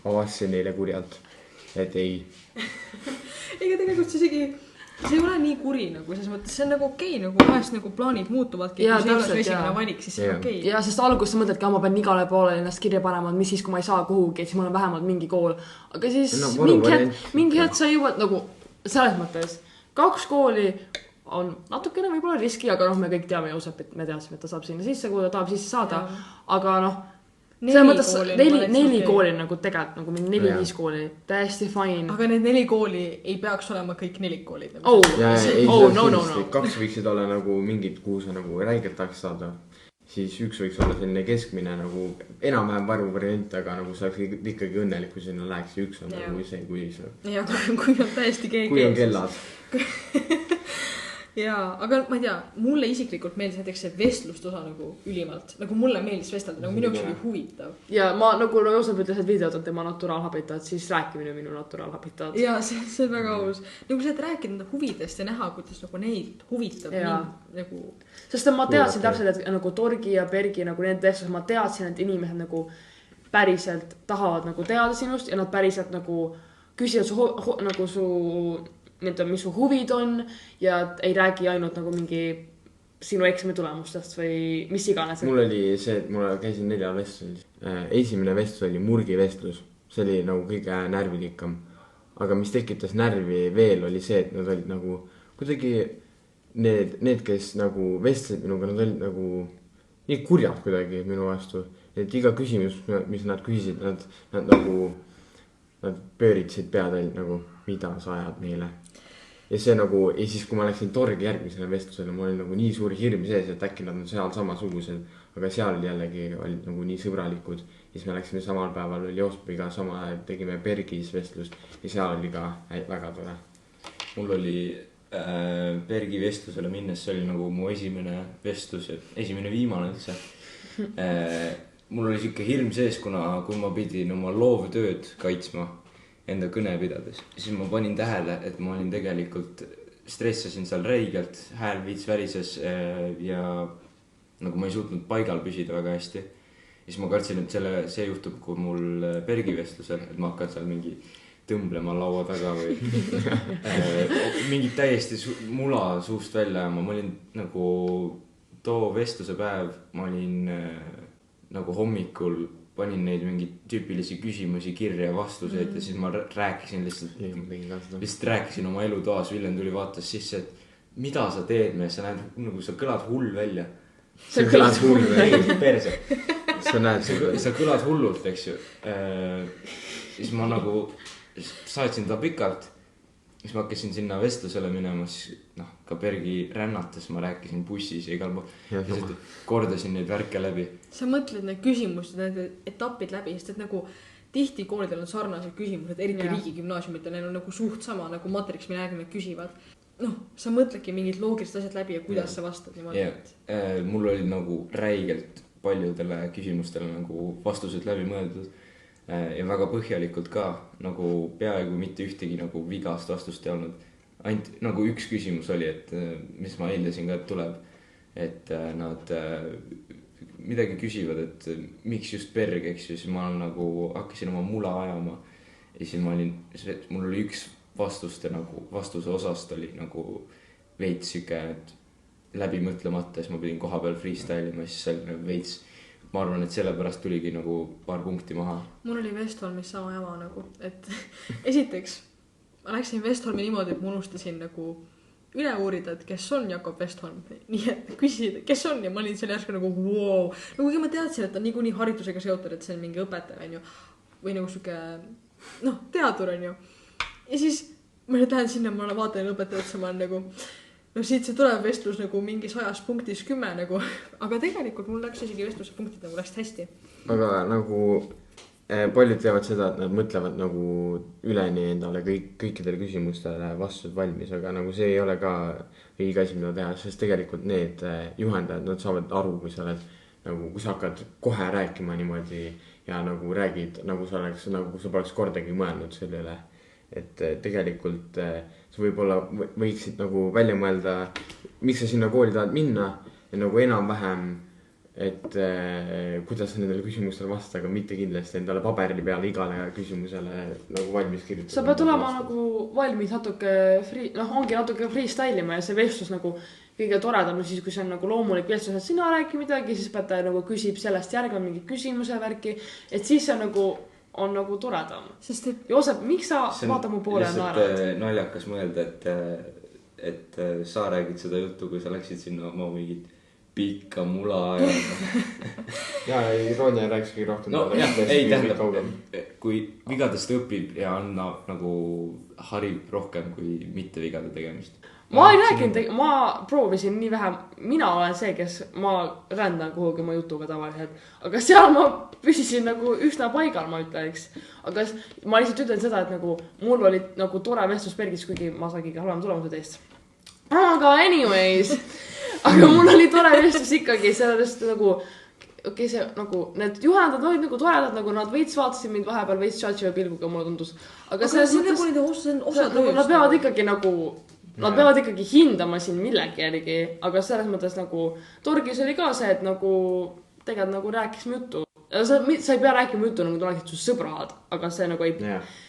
ma vastasin neile kurjalt, et ei. Ega tegelikult see ei ole nii kuri nagu selles mõttes, see on nagu okei, nagu vahest nagu plaanid muutuvadki, kui see ei ole su esimene valik, siis see on okei. Ja sest alguses sa mõtledki, ma pean igale poole ennast kirja panema, mis siis, kui ma ei saa kuhugi, et siis mul on vähemalt mingi kool. Aga siis mingi hetk sa jõuad nagu selles mõttes 2 kooli on natukene võib-olla riski, aga noh, me kõik teame Joosepit, me teadsime, et ta saab sinna sisse, kui ta tahab sisse saada. Aga noh, 4 kooli nagu tegelikult nagu 4-5 kooli täiesti fine. Aga need 4 kooli ei peaks olema kõik 4 koolid. No. 2 võiksid olla nagu mingid, kuhu sa nagu räigelt tahaks saada. Siis 1 võiks olla selline keskmine nagu enam-vähem varu variant, aga nagu sa oleks ikkagi õnnelik, kui sinna läheks. 1 on nagu see, kui on täiesti keegi. Kui on kellad. Jaa, aga ma ei tea, mulle isiklikult meeldis näiteks see vestlustosa nagu ülimalt. Nagu mulle meeldis vestelda, nagu minu jaoks oli huvitav. Ja ma nagu Joosep ütles, et videod on tema naturaalhabitat, siis rääkimine minu naturaalhabitat. Jaa, see on väga aus. Nagu sa et rääkida nende huvidest ja näha, kuidas nagu neid huvitab nagu. Sest ma teadsin täpselt, et nagu Torgi ja Bergi nagu need vestlus, ma teadsin, et inimesed nagu päriselt tahavad nagu teada sinust ja nad päriselt nagu küsivad nagu su mis su huvid on ja ei räägi ainult nagu mingi sinu eksami tulemustest või mis iganes. Mul oli see, et mul käisin 4 vestluses. Esimene vestlus oli Murgi vestlus. See oli nagu kõige närvilikam. Aga mis tekitas närvi veel oli see, et nad olid nagu kuidagi need, kes nagu vestlesid minuga, nad olid nagu nii kurjad kuidagi minu vastu. Et iga küsimus, mis nad küsisid, nad pööritsid pead nagu, mida sa ajad meile. Ja see nagu, ja siis kui ma läksin Torgi järgmisele vestlusele, ma olin nagu nii suur hirm sees, et äkki nad on seal samasugused, aga seal jällegi olid nagu nii sõbralikud. Siis me läksime samal päeval, oli Joospiga sama, tegime Bergis vestlust ja seal oli ka väga tore. Mul oli Bergi vestlusele minnes, see oli nagu mu esimene vestlus ja esimene viimane üldse. Mul oli siuke hirm sees, kui ma pidin oma loovtööd kaitsma enda kõne pidades. Siis ma panin tähele, et ma olin tegelikult stressasin seal reigelt, hääl viits värises ja nagu ma ei suutnud paigal püsida väga hästi. Siis ma kartsin, et see juhtub, kui mul Bergi vestlusel, et ma hakkan seal mingi tõmblema laua taga või mingi täiesti mula suust välja. Ma olin nagu too vestluse päev, ma olin nagu hommikul panin neid mingi tüüpilisi küsimusi kirja vastuseid ja siis ma rääkisin lihtsalt rääkisin oma elutoas. Villen tuli vaatas sisse, et mida sa teed me, sa näed nagu sa kõlad hull välja. Sa kõlad hull välja. Perse. Sa kõlad hullult, eks ju. Siis ma nagu saatsin ta pikalt. Siis ma hakkasin sinna vestlusele minema, siis ka Bergi rännates ma rääkisin bussis ja igal pool. Kordasin neid värke läbi. Sa mõtled need küsimused, need etapid läbi, sest et nagu tihti koolidel on sarnased küsimused, eriti riigigümnaasiumitel, neil on nagu suht sama nagu Matrix, mille aega nad küsivad. Sa mõtledki mingid loogilised asjad läbi ja kuidas sa vastad niimoodi. Mul oli nagu räigelt paljudele küsimustele nagu vastused läbi mõeldud. Ja väga põhjalikult ka, nagu peaaegu mitte ühtegi nagu vigast vastust ei olnud. Ainult nagu üks küsimus oli, et mis ma eeldasin ka, et tuleb, et nad midagi küsivad, et miks just Berg, eks ju, siis ma nagu hakkasin oma mula ajama. ja siis mul oli üks vastuse osast oli nagu veits siuke läbi mõtlemata, siis ma pidin koha peal freestyle ima, siis see oli nagu veits. Ma arvan, et sellepärast tuligi nagu paar punkti maha. Mul oli Vestholmis sama jama nagu, et esiteks ma läksin Vestholmi niimoodi, et ma unustasin nagu üle uurida, et kes on Jakob Vestholm. Nii et küsida, kes on ja ma olin selle järsku nagu wow. No kuigi ma teadsin, et ta on niikuinii haridusega seotud, et see on mingi õpetaja, on ju. Või nagu siuke, teadur on ju. Ja siis ma lähen sinna, ma vaatan õpetajat, ma olen nagu, siit see tuleb vestlus nagu mingi 100 punktis 10 nagu. Aga tegelikult mul läks isegi vestluse punktid nagu läks hästi. Aga nagu paljud teevad seda, et nad mõtlevad nagu üleni endale kõikidele küsimustele vastused valmis, aga nagu see ei ole ka õige asi, mida teha, sest tegelikult need juhendajad, nad saavad aru, kui sa oled nagu, kui sa hakkad kohe rääkima niimoodi ja nagu räägid, nagu sa poleks kordagi mõelnud selle üle. Et tegelikult sa võib-olla võiksid nagu välja mõelda, miks sa sinna kooli tahad minna ja nagu enam-vähem, et kuidas sa nendele küsimustele vastad, aga mitte kindlasti endale paberli peale igale küsimusele nagu valmis kirjutada. Sa pead olema nagu valmis natuke ongi natuke freestyle ima ja see vestlus nagu kõige toredam siis, kui see on nagu loomulik vestlus, et sina räägi midagi, siis õpetaja nagu küsib sellest järgmine mingi küsimuse värki, et siis see nagu on nagu toredam. Sest et Joosep, miks sa vaata mu poole ja naerad? Lihtsalt naljakas mõelda, et sa räägid seda juttu, kui sa läksid sinna oma mingit pikka mula ja Ronja rääkski rohkem. No jah, ei tähendab, kui vigadest õpib ja annab nagu harib rohkem kui mitte vigade tegemist. Ma ei rääkinud, ma proovisin nii vähe, mina olen see, kes ma rändan kuhugi oma jutuga tavaliselt, aga seal ma püsisin nagu üsna paigal, ma ütleks. Aga ma lihtsalt ütlen seda, et nagu mul oli nagu tore vestlus Bergis, kuigi ma sain kõige halvem tulemuse teist. Aga anyways, aga mul oli tore vestlus ikkagi sellest nagu, see nagu, need juhendad olid nagu toredad, nagu nad veits vaatasid mind vahepeal veits tšatšiva pilguga, mulle tundus. Aga see on osa tööst. Nad peavad ikkagi nagu, nad peavad ikkagi hindama siin millegi järgi, aga selles mõttes nagu Torgis oli ka see, et nagu tegelikult nagu rääkisime juttu. Sa ei pea rääkima juttu, nagu oleksid su sõbrad, aga see nagu ei...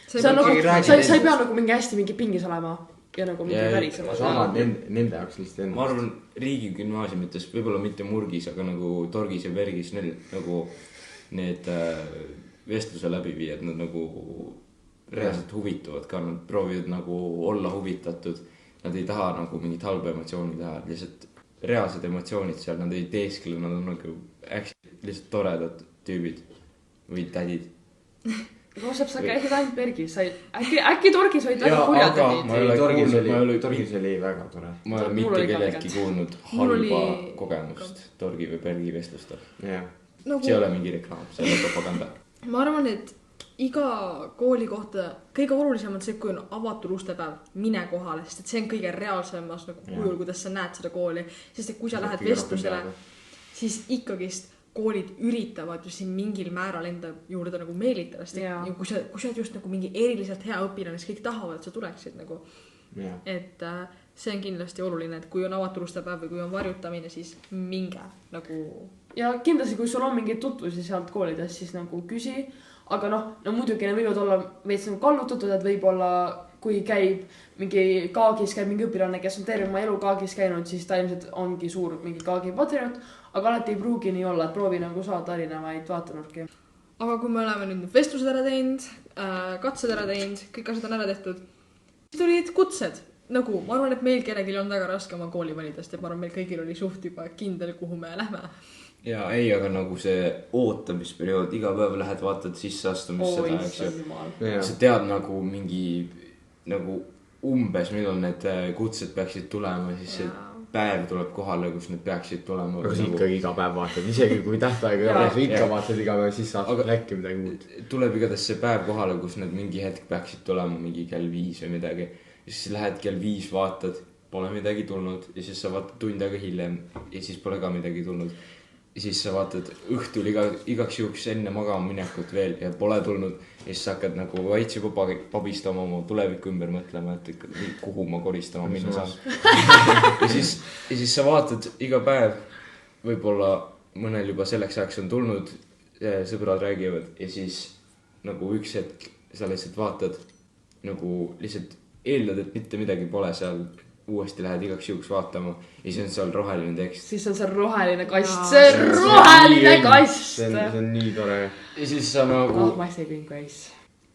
Sa ei pea nagu mingi pingis olema. Ja nagu mingi pärisema. Sama nende jaoks lihtsalt enne. Ma arvan, riigigümnaasiumites, võib-olla mitte Murgis, aga nagu Torgis ja Bergis, nagu need vestluse läbiviijad, nad nagu reaalselt huvituvad ka, nad proovivad nagu olla huvitatud. Nad ei taha nagu mingit halba emotsiooni teha, lihtsalt reaalsed emotsioonid seal, nad ei teeskle, nad on nagu lihtsalt toredad tüübid või tädid. Roosep, sa käisid ainult Bergis, äkki Torgis olid väga kurjad tädid. Torgis oli väga tore. Ma olen mitte kelleltki kuulnud halba kogemust Torgi või Bergi vestlustel. See ei ole mingi reklaam, see ei ole propaganda. Ma arvan, et iga kooli kohta kõige olulisem on see, kui on avatud ustepäev, mine kohale, sest et see on kõige reaalsemas nagu kujul, kuidas sa näed seda kooli. Sest et kui sa lähed vestlusele, siis ikkagist koolid üritavad ju siin mingil määral enda juurde nagu meelitada. Kui sa oled just nagu mingi eriliselt hea õpilane, siis kõik tahavad, et sa tuleksid nagu. Et see on kindlasti oluline, et kui on avatud ustepäev või kui on varjutamine, siis minge nagu... Ja kindlasti, kui sul on mingeid tutvusi sealt koolides, siis nagu küsi. Aga no muidugi need võivad olla veits nagu kallutatud, et võib-olla kui käib mingi kaagis, käib mingi õpilane, kes on terve oma elu kaagis käinud, siis ta ilmselt ongi suur mingi kaagi patriot, aga alati ei pruugi nii olla, et proovi nagu saada erinevaid vaatenurki. Aga kui me oleme nüüd vestlused ära teinud, katsed ära teinud, kõik asjad on ära tehtud, siis tulid kutsed. Nagu, ma arvan, et meil kellelgi on väga raske oma kooli validast ja ma arvan, meil kõigil oli suht juba kindel, kuhu me lähme. Ja ei, aga nagu see ootamisperiood, iga päev lähed vaatad sisseastumist seda, eks ju. Sa tead nagu mingi nagu umbes, millal need kutsed peaksid tulema, siis see päev tuleb kohale, kus need peaksid tulema. Aga sa ikkagi iga päev vaatad, isegi kui tähtaega ei ole, sa ikka vaatad iga päev sisseastumist äkki midagi muud. Tuleb igatahes see päev kohale, kus need mingi hetk peaksid tulema, mingi kell 5 või midagi. Ja siis lähed kell 5 vaatad, pole midagi tulnud ja siis sa vaatad tund aega hiljem ja siis pole ka midagi tulnud. Ja siis sa vaatad õhtul igaks juhuks enne magama minekut veel ja pole tulnud. Ja siis sa hakkad nagu vaits juba pabistama oma tulevikku ümber mõtlema, et kuhu ma koristama minna saan. Ja siis sa vaatad iga päev, võib-olla mõnel juba selleks ajaks on tulnud, sõbrad räägivad ja siis nagu üks hetk sa lihtsalt vaatad nagu lihtsalt eeldad, et mitte midagi pole seal, uuesti lähed igaks juhuks vaatama ja siis on seal roheline tekst. Siis on seal roheline kast, see on roheline kast. see on nii tore. Ja siis sa nagu ma ei saa kõik veis.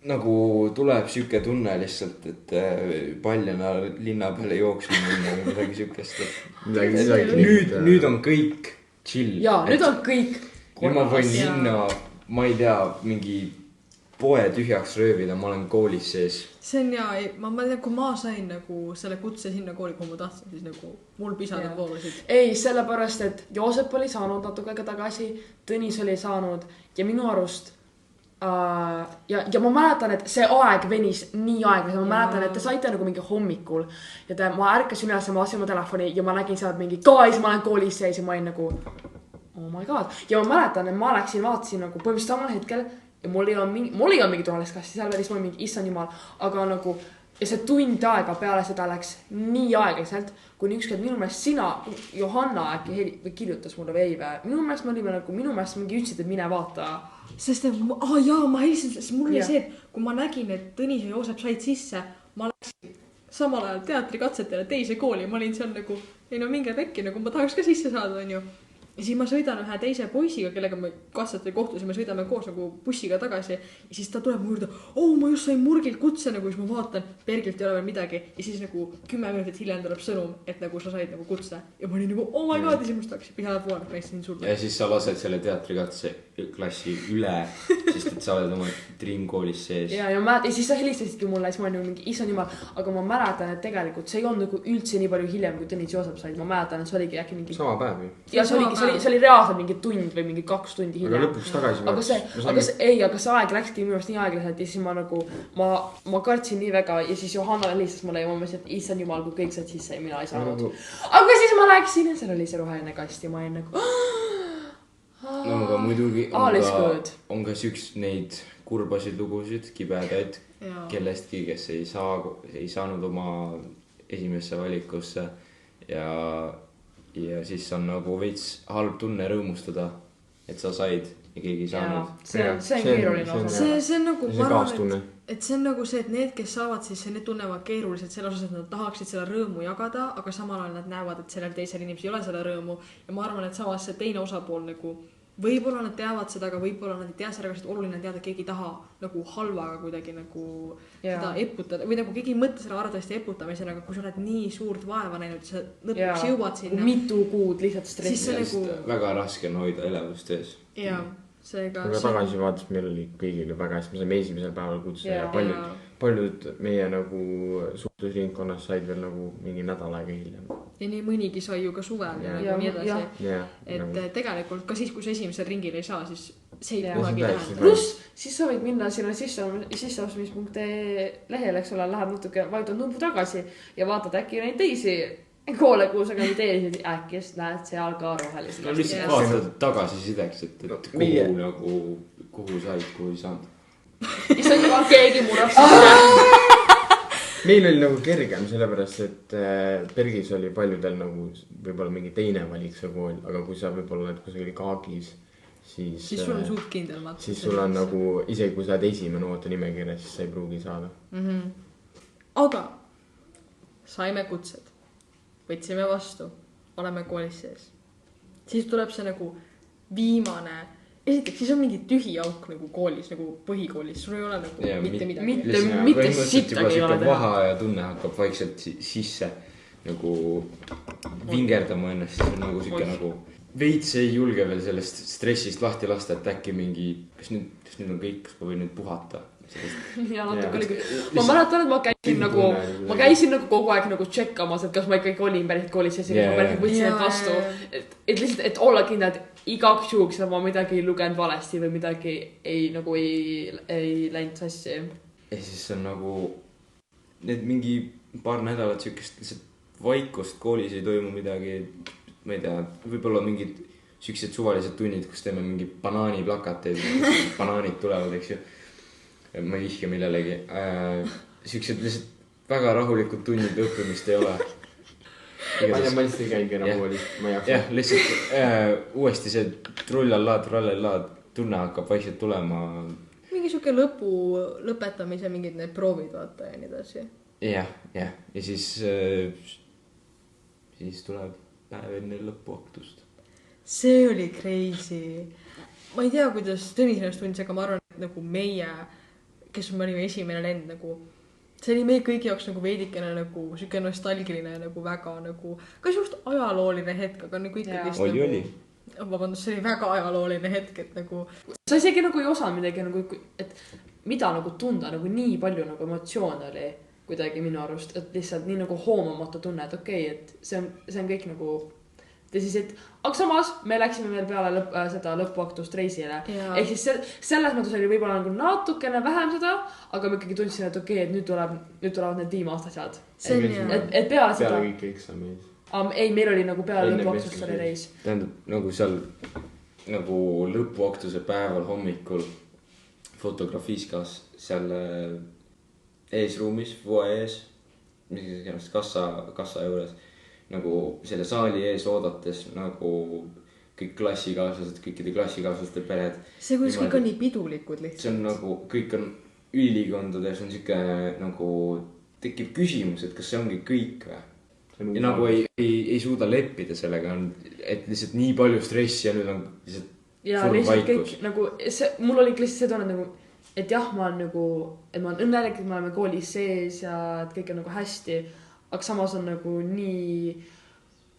nagu tuleb siuke tunne lihtsalt, et paljana linna peale jooksma minna või midagi siukest. Nüüd on kõik chill. Jaa, nüüd on kõik nüüd ma võin minna, ma ei tea, mingi poe tühjaks röövida, ma olen koolis sees. See on jaa, ma tean, kui ma sain nagu selle kutse sinna kooli, kui ma tahtsin, siis nagu mul pisarad voolasid. Ei, sellepärast, et Joosep oli saanud natuke aega tagasi, Tõnis oli saanud ja minu arust ja ma mäletan, et see aeg venis nii aeglaselt, ma mäletan, et te saite nagu mingi hommikul ja ma ärkasin üles ja ma lasin oma telefoni ja ma nägin sealt mingi guys, ma olen koolis sees ja ma olin nagu oh my god. Ja ma mäletan, et ma läksin, vaatasin nagu põhimõtteliselt samal hetkel ja mul ei olnud mingi rohelist kasti, seal venis ma olin mingi issand jumal, aga nagu ja see tund aega peale seda läks nii aeglaselt, kuni ükskord minu meelest sina, Johanna äkki või kirjutas mulle veive. Minu meelest me olime nagu, minu meelest mingi ütlesid, et mine vaata. Sest jaa, ma helisin, sest mul oli see, et kui ma nägin, et Tõnis ja Joosep said sisse, ma läksin samal ajal teatrikatsetele teise kooli, ma olin seal nagu, ei no minge tekki, nagu ma tahaks ka sisse saada, on ju. Ja siis ma sõidan ühe teise poisiga, kellega me katsetele kohtusime, sõidame koos nagu bussiga tagasi ja siis ta tuleb mu juurde, ma just sain Murgilt kutse, nagu siis ma vaatan, Bergilt ei ole veel midagi ja siis nagu 10 minutit hiljem tuleb sõnum, et nagu sa said nagu kutse ja ma olin nagu oh my god ja siis must hakkas pisad voolad, ma istsin sulle. Ja siis sa lased selle teatrikatse klassi üle, sest et sa oled oma dreamkoolis sees. Ja siis sa helistasidki mulle ja siis ma olin nagu mingi issand jumal, aga ma mäletan, et tegelikult see ei olnud nagu üldse nii palju hiljem, kui Tõnis Joosep said. Ma mäletan, et see oligi äkki mingi sama päev ju. Ja see oli reaalselt mingi tund või mingi 2 tundi hiljem. Aga lõpuks tagasi aga see aeg läkski minu arust nii aeglaselt ja siis ma nagu ma kartsin nii väga ja siis Johanna helistas mulle ja ma mõtlesin, et issand jumal, kui kõik said sisse ja mina ei saanud. Aga siis ma läksin ja seal oli see roheline kast ja ma olin nagu no aga muidugi on ka siuks neid kurbasid lugusid, kibedaid kellestki, kes ei saanud oma esimesse valikusse ja siis on nagu veits halb tunne rõõmustada, et sa said ja keegi ei saanud. See on keeruline osa. See on nagu, ma arvan, et see on nagu see, et need, kes saavad, siis need tunnevad keeruliselt selle osas, et nad tahaksid selle rõõmu jagada, aga samal ajal nad näevad, et sellel teisel inimesel ei ole selle rõõmu ja ma arvan, et samas see teine osapool nagu võib-olla nad teavad seda, aga võib-olla nad ei tea seda, et oluline teada, et keegi ei taha nagu halvaga kuidagi nagu seda eputada või nagu keegi ei mõtle selle arvatavasti eputamisena, aga kui sa oled nii suurt vaeva näinud, sa lõpuks jõuad sinna. Mitu kuud lihtsalt stressi. Nagu... väga raske on hoida elevust ees. Jaa, seega... Aga tagasi vaatas, meil oli kõigil väga hästi, me saime esimesel päeval kutse ja paljud meie nagu suhtlusringkonnas said veel nagu mingi nädal aega hiljem. Ja nii mõnigi sai ju ka suvel ja nii edasi. Et tegelikult ka siis, kui sa esimesel ringil ei saa, siis see ei kunagi tähenda. Pluss, siis sa võid minna sinna sisseostmis.ee lehele, eks ole, lähed natuke, vajutad numbu tagasi ja vaatad äkki neid teisi koole, kuhu sa kandideerisid, äkki just näed seal ka rohelist. No lihtsalt vaatad tagasisideks, et kuhu nagu, kuhu said, kuhu ei saanud. Issa juba keegi murab sisse. Meil oli nagu kergem, sellepärast, et Bergis oli paljudel nagu võib-olla mingi teine valik see kool, aga kui sa võib-olla oled kusagil Kaagis, siis sul on suht kindlamad. Siis sul on nagu, isegi kui sa oled esimene ootenimekirja, siis sa ei pruugi saada. Aga saime kutsed, võtsime vastu, oleme koolis sees. Siis tuleb see nagu viimane... Esiteks, siis on mingi tühi auk nagu koolis, nagu põhikoolis, sul ei ole nagu mitte midagi. Mitte sittagi ei ole teha. Vaha ja tunne hakkab vaikselt sisse nagu vingerdama ennast, siis on nagu siuke nagu veits ei julge veel sellest stressist lahti lasta, et äkki mingi, kas nüüd on kõik, kas ma võin nüüd puhata. Ja natuke oli küll. Ma mäletan, et ma käisin nagu kogu aeg nagu tšekkamas, et kas ma ikkagi olin päris koolis ja siis ma päris võtsin need vastu. Et lihtsalt, et olla kindlad igaks juhuks, et ma midagi ei lugenud valesti või midagi ei läinud sassi. Ja siis on nagu need mingi paar nädalat siukest lihtsalt vaikust koolis ei toimu midagi, ma ei tea, võib-olla mingid siuksed suvalised tunnid, kus teeme mingi banaaniplakateid, banaanid tulevad, eks ju. Ma ei ihke millelegi. Siuksed lihtsalt väga rahulikud tunnid õppimist ei ole. Ma lihtsalt ei käingi enam koolis. Jah, lihtsalt uuesti see trullalaad tunne hakkab vaikselt tulema. mingi siuke lõpetamise mingid need proovid vaata ja nii edasi. jah. ja siis tuleb päev enne lõpuaktust. See oli crazy. Ma ei tea, kuidas Tõnis ennast tundis, aga ma arvan, et nagu meie, kes me olime esimene lend, nagu see oli meie kõigi jaoks nagu veidikene nagu siuke nostalgiline nagu väga nagu kas just ajalooline hetk, aga nagu ikkagi oli. Vabandust, see oli väga ajalooline hetk, et nagu sa isegi nagu ei osanud midagi nagu, et mida nagu tunda, nagu nii palju nagu emotsioone oli kuidagi minu arust, et lihtsalt nii nagu hoomamatu tunne, et okei, et see on kõik nagu tõsiselt, aga samas me läksime veel peale seda lõpuaktust reisile. Ehk siis selles mõttes oli võib-olla nagu natukene vähem seda, aga me ikkagi tundsime, et okei, et nüüd tulevad need viimaastasjad. Et peale seda. Peale kõik eksamid. Ei, meil oli nagu peale lõpuaktust oli reis. Tähendab, nagu seal nagu lõpuaktuse päeval hommikul fotografiiskas seal eesruumis, voe ees, mis kassa juures, nagu selle saali ees oodates nagu kõik klassikaaslased, kõikide klassikaaslaste pered. See kuidas kõik on nii pidulikud lihtsalt. See on nagu, kõik on ülikondades, on siuke nagu tekib küsimus, et kas see ongi kõik või? Ja nagu ei suuda leppida sellega, et lihtsalt nii palju stressi ja nüüd on lihtsalt suur vaikus. Nagu, mul oli lihtsalt see tunne nagu, et jah, ma olen nagu, et ma olen õnnelik, et me oleme koolis sees ja et kõik on nagu hästi, aga samas on nagu nii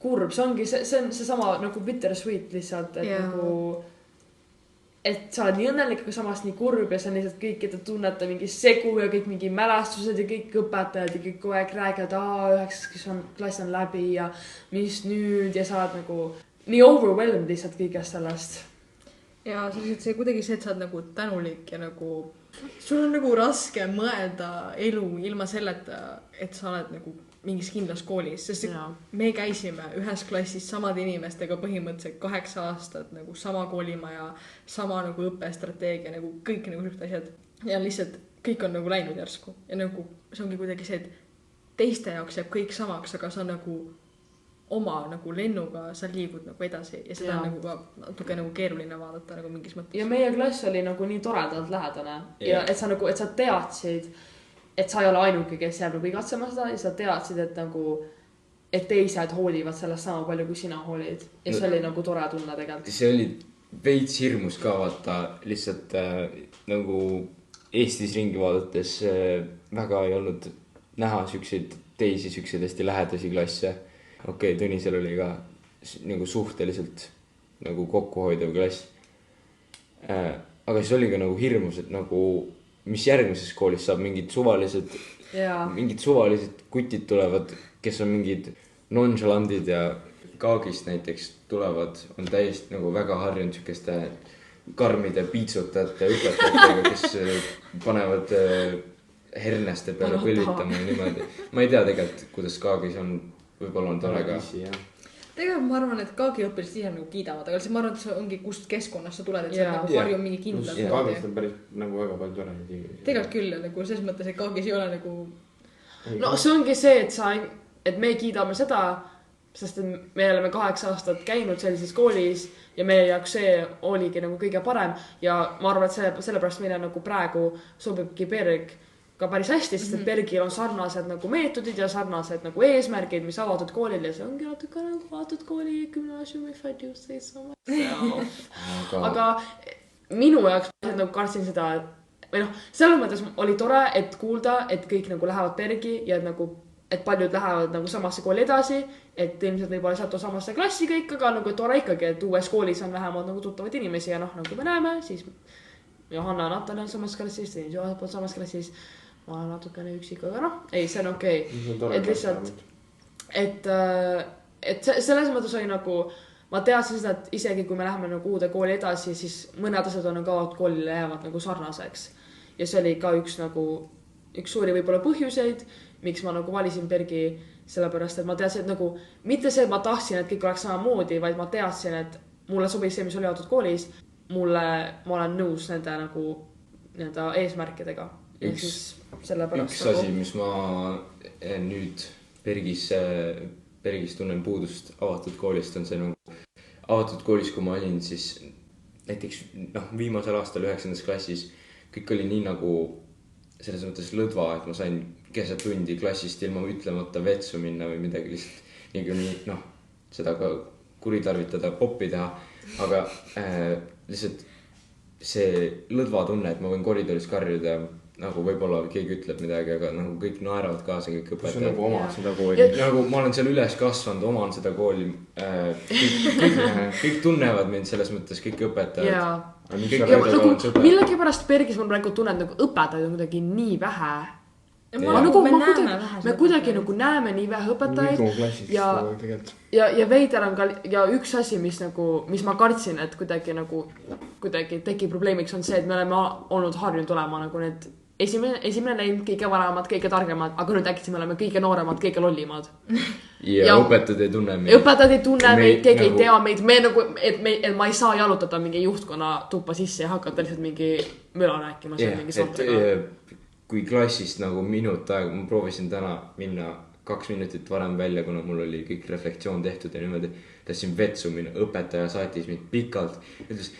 kurb. See ongi, see on see sama nagu bittersweet lihtsalt, et nagu, et sa oled nii õnnelik, aga samas nii kurb ja see on lihtsalt kõik, et tunnete mingi segu ja kõik mingi mälestused ja kõik õpetajad ja kõik kogu aeg räägivad, 9. klass on läbi ja mis nüüd ja sa oled nagu nii overwhelmed lihtsalt kõigest sellest. Ja see kuidagi see, et sa oled nagu tänulik ja nagu sul on nagu raske mõelda elu ilma selleta, et sa oled nagu mingis kindlas koolis, sest me käisime ühes klassis samade inimestega põhimõtteliselt 8 aastat nagu sama koolimaja, sama nagu õppestrateegia, nagu kõik nagu sellised asjad ja lihtsalt kõik on nagu läinud järsku ja nagu see ongi kuidagi see, et teiste jaoks jääb kõik samaks, aga sa nagu oma nagu lennuga sa liigud nagu edasi ja seda on nagu ka natuke nagu keeruline vaadata nagu mingis mõttes. Ja meie klass oli nagu nii toredalt lähedane ja et sa nagu, et sa teadsid, et sa ei ole ainuke, kes jääb nagu igatsema seda ja sa teadsid, et nagu, et teised hoolivad sellest sama palju, kui sina hoolid ja see oli nagu tore tunne tegelikult. See oli veits hirmus ka vaata lihtsalt nagu Eestis ringi vaadates väga ei olnud näha teisi siukseid hästi lähedasi klasse. Okei, Tõnisel oli ka nagu suhteliselt nagu kokkuhoidev klass. Aga siis oli ka nagu hirmus, et nagu mis järgmises koolis saab, mingid suvalised kutid tulevad, kes on mingid nonchalandid ja Kaagist näiteks tulevad, on täiesti nagu väga harjunud siukeste karmide piitsutajate õpetajatega, kes panevad herneste peale põlvitama ja niimoodi. Ma ei tea tegelikult, kuidas Kaagis on, võib-olla on tore ka. Tegelikult ma arvan, et Kaagi õpilased ise nagu kiidavad, aga ma arvan, et see ongi kust keskkonnast sa tuled, et sa nagu harju mingi kindlalt. Kaagist on päris nagu väga palju tore. Tegelikult küll, nagu selles mõttes, et Kaagis ei ole nagu... No see ongi see, et me kiidame seda, sest me oleme 8 aastat käinud sellises koolis ja meie jaoks see oligi nagu kõige parem ja ma arvan, et sellepärast meile nagu praegu sobibki Berg ka päris hästi, sest et Bergil on sarnased nagu meetodid ja sarnased nagu eesmärgid, mis avatud koolil ja see ongi natuke nagu avatud kooli gümnaasium, if I do say so myself. Aga minu jaoks nagu kartsin seda, või noh, selles mõttes oli tore, et kuulda, et kõik nagu lähevad Bergi ja et paljud lähevad nagu samasse kooli edasi, et ilmselt võib-olla saab samasse klassi kõik, aga nagu tore ikkagi, et uues koolis on vähemalt nagu tuttavad inimesi ja noh, nagu me näeme, siis Johanna ja Natal on samas klassis, Tõnis Johanna on samas klassis, ma olen natukene üksik, aga noh, ei, see on okei. Et lihtsalt, et selles mõttes oli nagu, ma teadsin seda, et isegi kui me läheme nagu uude kooli edasi, siis mõned asjad on nagu koolile jäävad nagu sarnaseks. Ja see oli ka üks suuri võib-olla põhjuseid, miks ma nagu valisin Bergi, sellepärast, et ma teadsin, et nagu, mitte see, et ma tahtsin, et kõik oleks samamoodi, vaid ma teadsin, et mulle sobis see, mis oli avatud koolis, ma olen nõus nende nagu eesmärkidega. Üks asi, mis ma nüüd Bergis tunnen puudust avatud koolist, on see nagu avatud koolis, kui ma olin siis näiteks viimasel aastal 9. klassis, kõik oli nii nagu selles mõttes lõdva, et ma sain keset tundi klassist ilma ütlemata vetsu minna või midagi lihtsalt niikuinii, noh, seda ka kuritarvitada, poppi teha, aga lihtsalt see lõdva tunne, et ma võin koridoris karjuda nagu võib-olla keegi ütleb midagi, aga nagu kõik naeravad kaasa, kõik õpetajad. Kus on nagu omad seda kooli. Nagu ma olen seal üles kasvanud, oman seda kooli. Kõik tunnevad mind selles mõttes, kõik õpetajad. Millegipärast Bergis mul praegu tunned nagu õpetajaid on kuidagi nii vähe. Me kuidagi nagu näeme nii vähe õpetajaid ja veider on ka ja üks asi, mis ma kartsin, et kuidagi tekib probleemiks on see, et me oleme olnud harjunud olema nagu need esimene neil kõige vanemad, kõige targemad, aga nüüd äkki me oleme kõige nooremad, kõige lollimad. Ja õpetajad ei tunne meid. Õpetajad ei tunne meid, keegi ei tea meid. Me nagu, et ma ei saa jalutada mingi juhtkonna tuppa sisse ja hakata lihtsalt mingi müla rääkima. Kui klassist nagu minut aega, ma proovisin täna minna 2 minutit varem välja, kuna mul oli kõik reflektsioon tehtud ja niimoodi tahtsin vetsu minna. Õpetaja saatis mind pikalt. Ütles,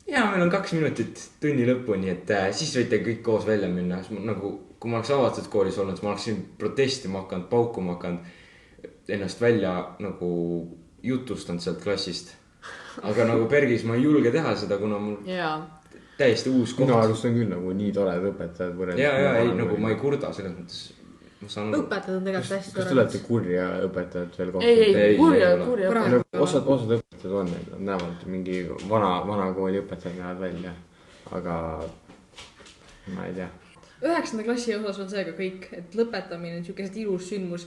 ja meil on 2 minutit tunni lõpuni, et siis võite kõik koos välja minna. Nagu, kui ma oleks avatud koolis olnud, ma oleksin protestima hakanud, paukuma hakanud, ennast välja nagu jutustanud sealt klassist. Aga nagu Bergis ma ei julge teha seda, kuna mul täiesti uus koht. Minu arust on küll nagu nii tored õpetajad võrreld. Ei, nagu ma ei kurda selles mõttes. Õpetajad on tegelikult hästi tored. Kas te olete kurja õpetajad veel kohta? Ei, kurja. Osad õpetajad on, nad näevad mingi vana kooli õpetajad näevad välja, aga ma ei tea. 9. klassi osas on see ka kõik, et lõpetamine on siukesed ilus sündmus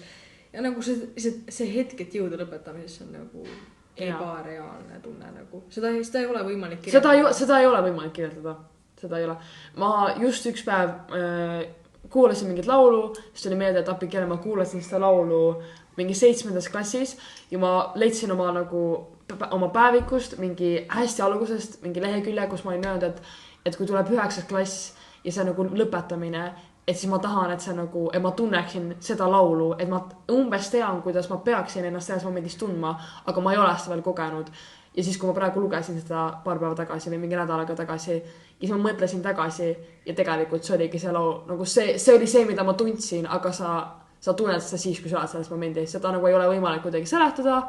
ja nagu see hetk, et jõuda lõpetamisesse on nagu ebareaalne tunne nagu. Seda ei ole võimalik kirjeldada. Seda ei ole võimalik kirjeldada. Seda ei ole. Ma just üks päev kuulasin mingit laulu, siis oli meelde, et apikene ma kuulasin seda laulu mingi 7. klassis ja ma leidsin oma päevikust mingi hästi algusest mingi lehekülje, kus ma olin öelnud, et kui tuleb 9. klass ja see nagu lõpetamine, et siis ma tahan, et see nagu, et ma tunneksin seda laulu, et ma umbes tean, kuidas ma peaksin ennast selles momendis tundma, aga ma ei ole seda veel kogenud. Ja siis, kui ma praegu lugesin seda paar päeva tagasi või mingi nädalaga tagasi, ja siis ma mõtlesin tagasi ja tegelikult see oligi see laul, nagu see oli see, mida ma tundsin, aga sa tunned seda siis, kui sa oled selles momendis. Seda nagu ei ole võimalik kuidagi seletada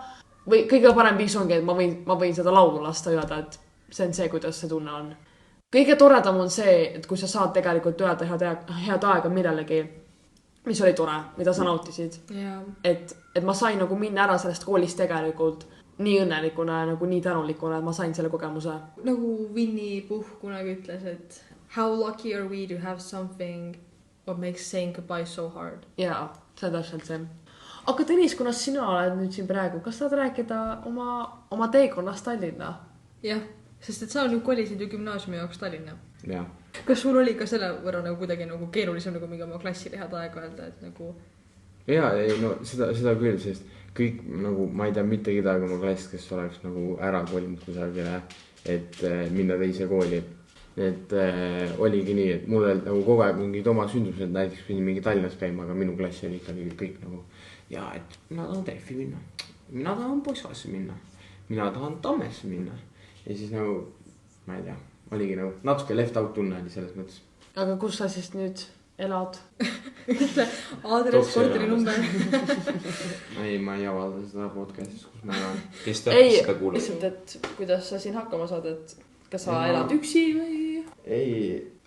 või kõige parem viis ongi, et ma võin seda laulu lasta öelda, et see on see, kuidas see tunne on. Kõige toredam on see, et kui sa saad tegelikult öelda head aega millelegi, mis oli tore, mida sa nautisid. Et ma sain nagu minna ära sellest koolist tegelikult nii õnnelikuna ja nagu nii tänulikuna, et ma sain selle kogemuse. Nagu Winnie Puh kunagi ütles, et how lucky are we to have something what makes saying goodbye so hard. Jaa, see on täpselt see. Aga Tõnis, kuna sina oled nüüd siin praegu, kas saad rääkida oma teekonnast Tallinna? Jah, sest et sa nüüd kolisid ju gümnaasiumi jaoks Tallinna. Jah. Kas sul oli ka selle võrra nagu kuidagi nagu keerulisem nagu mingi oma klassile head aega öelda, et nagu... Jaa, no seda küll, sest kõik nagu, ma ei tea mitte kedagi oma klassist, kes oleks nagu ära kolinud kusagile, et minna teise kooli. Et oligi nii, et mul oli nagu kogu aeg mingid oma sündmused, näiteks pidin mingi Tallinnas käima, aga minu klassi oli ikkagi kõik nagu ja, et mina tahan Tehvi minna, mina tahan Poisasse minna, mina tahan Tammesse minna. Ja siis nagu, ma ei tea, oligi nagu natuke left out tunne oli selles mõttes. Aga kus sa siis nüüd elad? Aadres, korteri number. Ei, ma ei avalda seda podcastis, kus ma elan. Kes tahtis seda kuulata? Lihtsalt, et kuidas sa siin hakkama saad, et kas sa elad üksi või? Ei,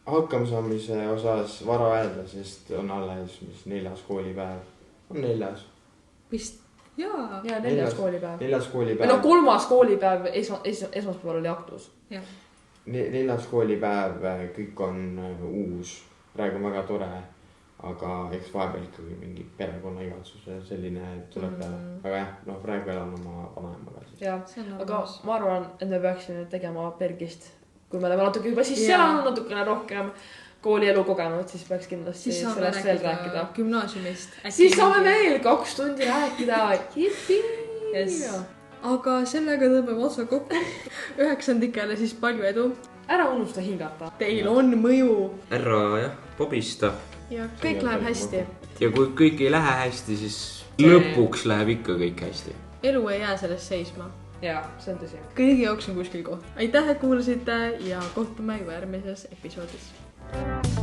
hakkamasaamise osas vara öelda, sest on alles 4. koolipäev. On 4. Vist, jaa. Jaa, 4. koolipäev. 4. koolipäev. No 3. koolipäev esmaspäeval oli aktus. 4. koolipäev, kõik on uus. Praegu on väga tore, aga eks vahepeal ikkagi mingi perekonna igatsus ja selline tuleb peale. Aga jah, no praegu elan oma vanaemaga. Jah, aga ma arvan, et me peaksime tegema Bergist, kui me oleme natuke juba sisse elanud, natukene rohkem koolielu kogenud, siis peaks kindlasti sellest veel rääkida. Gümnaasiumist. Siis saame veel 2 tundi rääkida. Yes. Aga sellega tõmbame otsa kokku. 9-ndikele siis palju edu. Ära unusta hingata. Teil on mõju. Ära jah, pobista. Ja kõik läheb hästi. Ja kui kõik ei lähe hästi, siis lõpuks läheb ikka kõik hästi. Elu ei jää sellest seisma. Jaa, see on tõsi. Kõigi jaoks on kuskil koht. Aitäh, et kuulasite ja kohtume juba järgmises episoodis. tšau .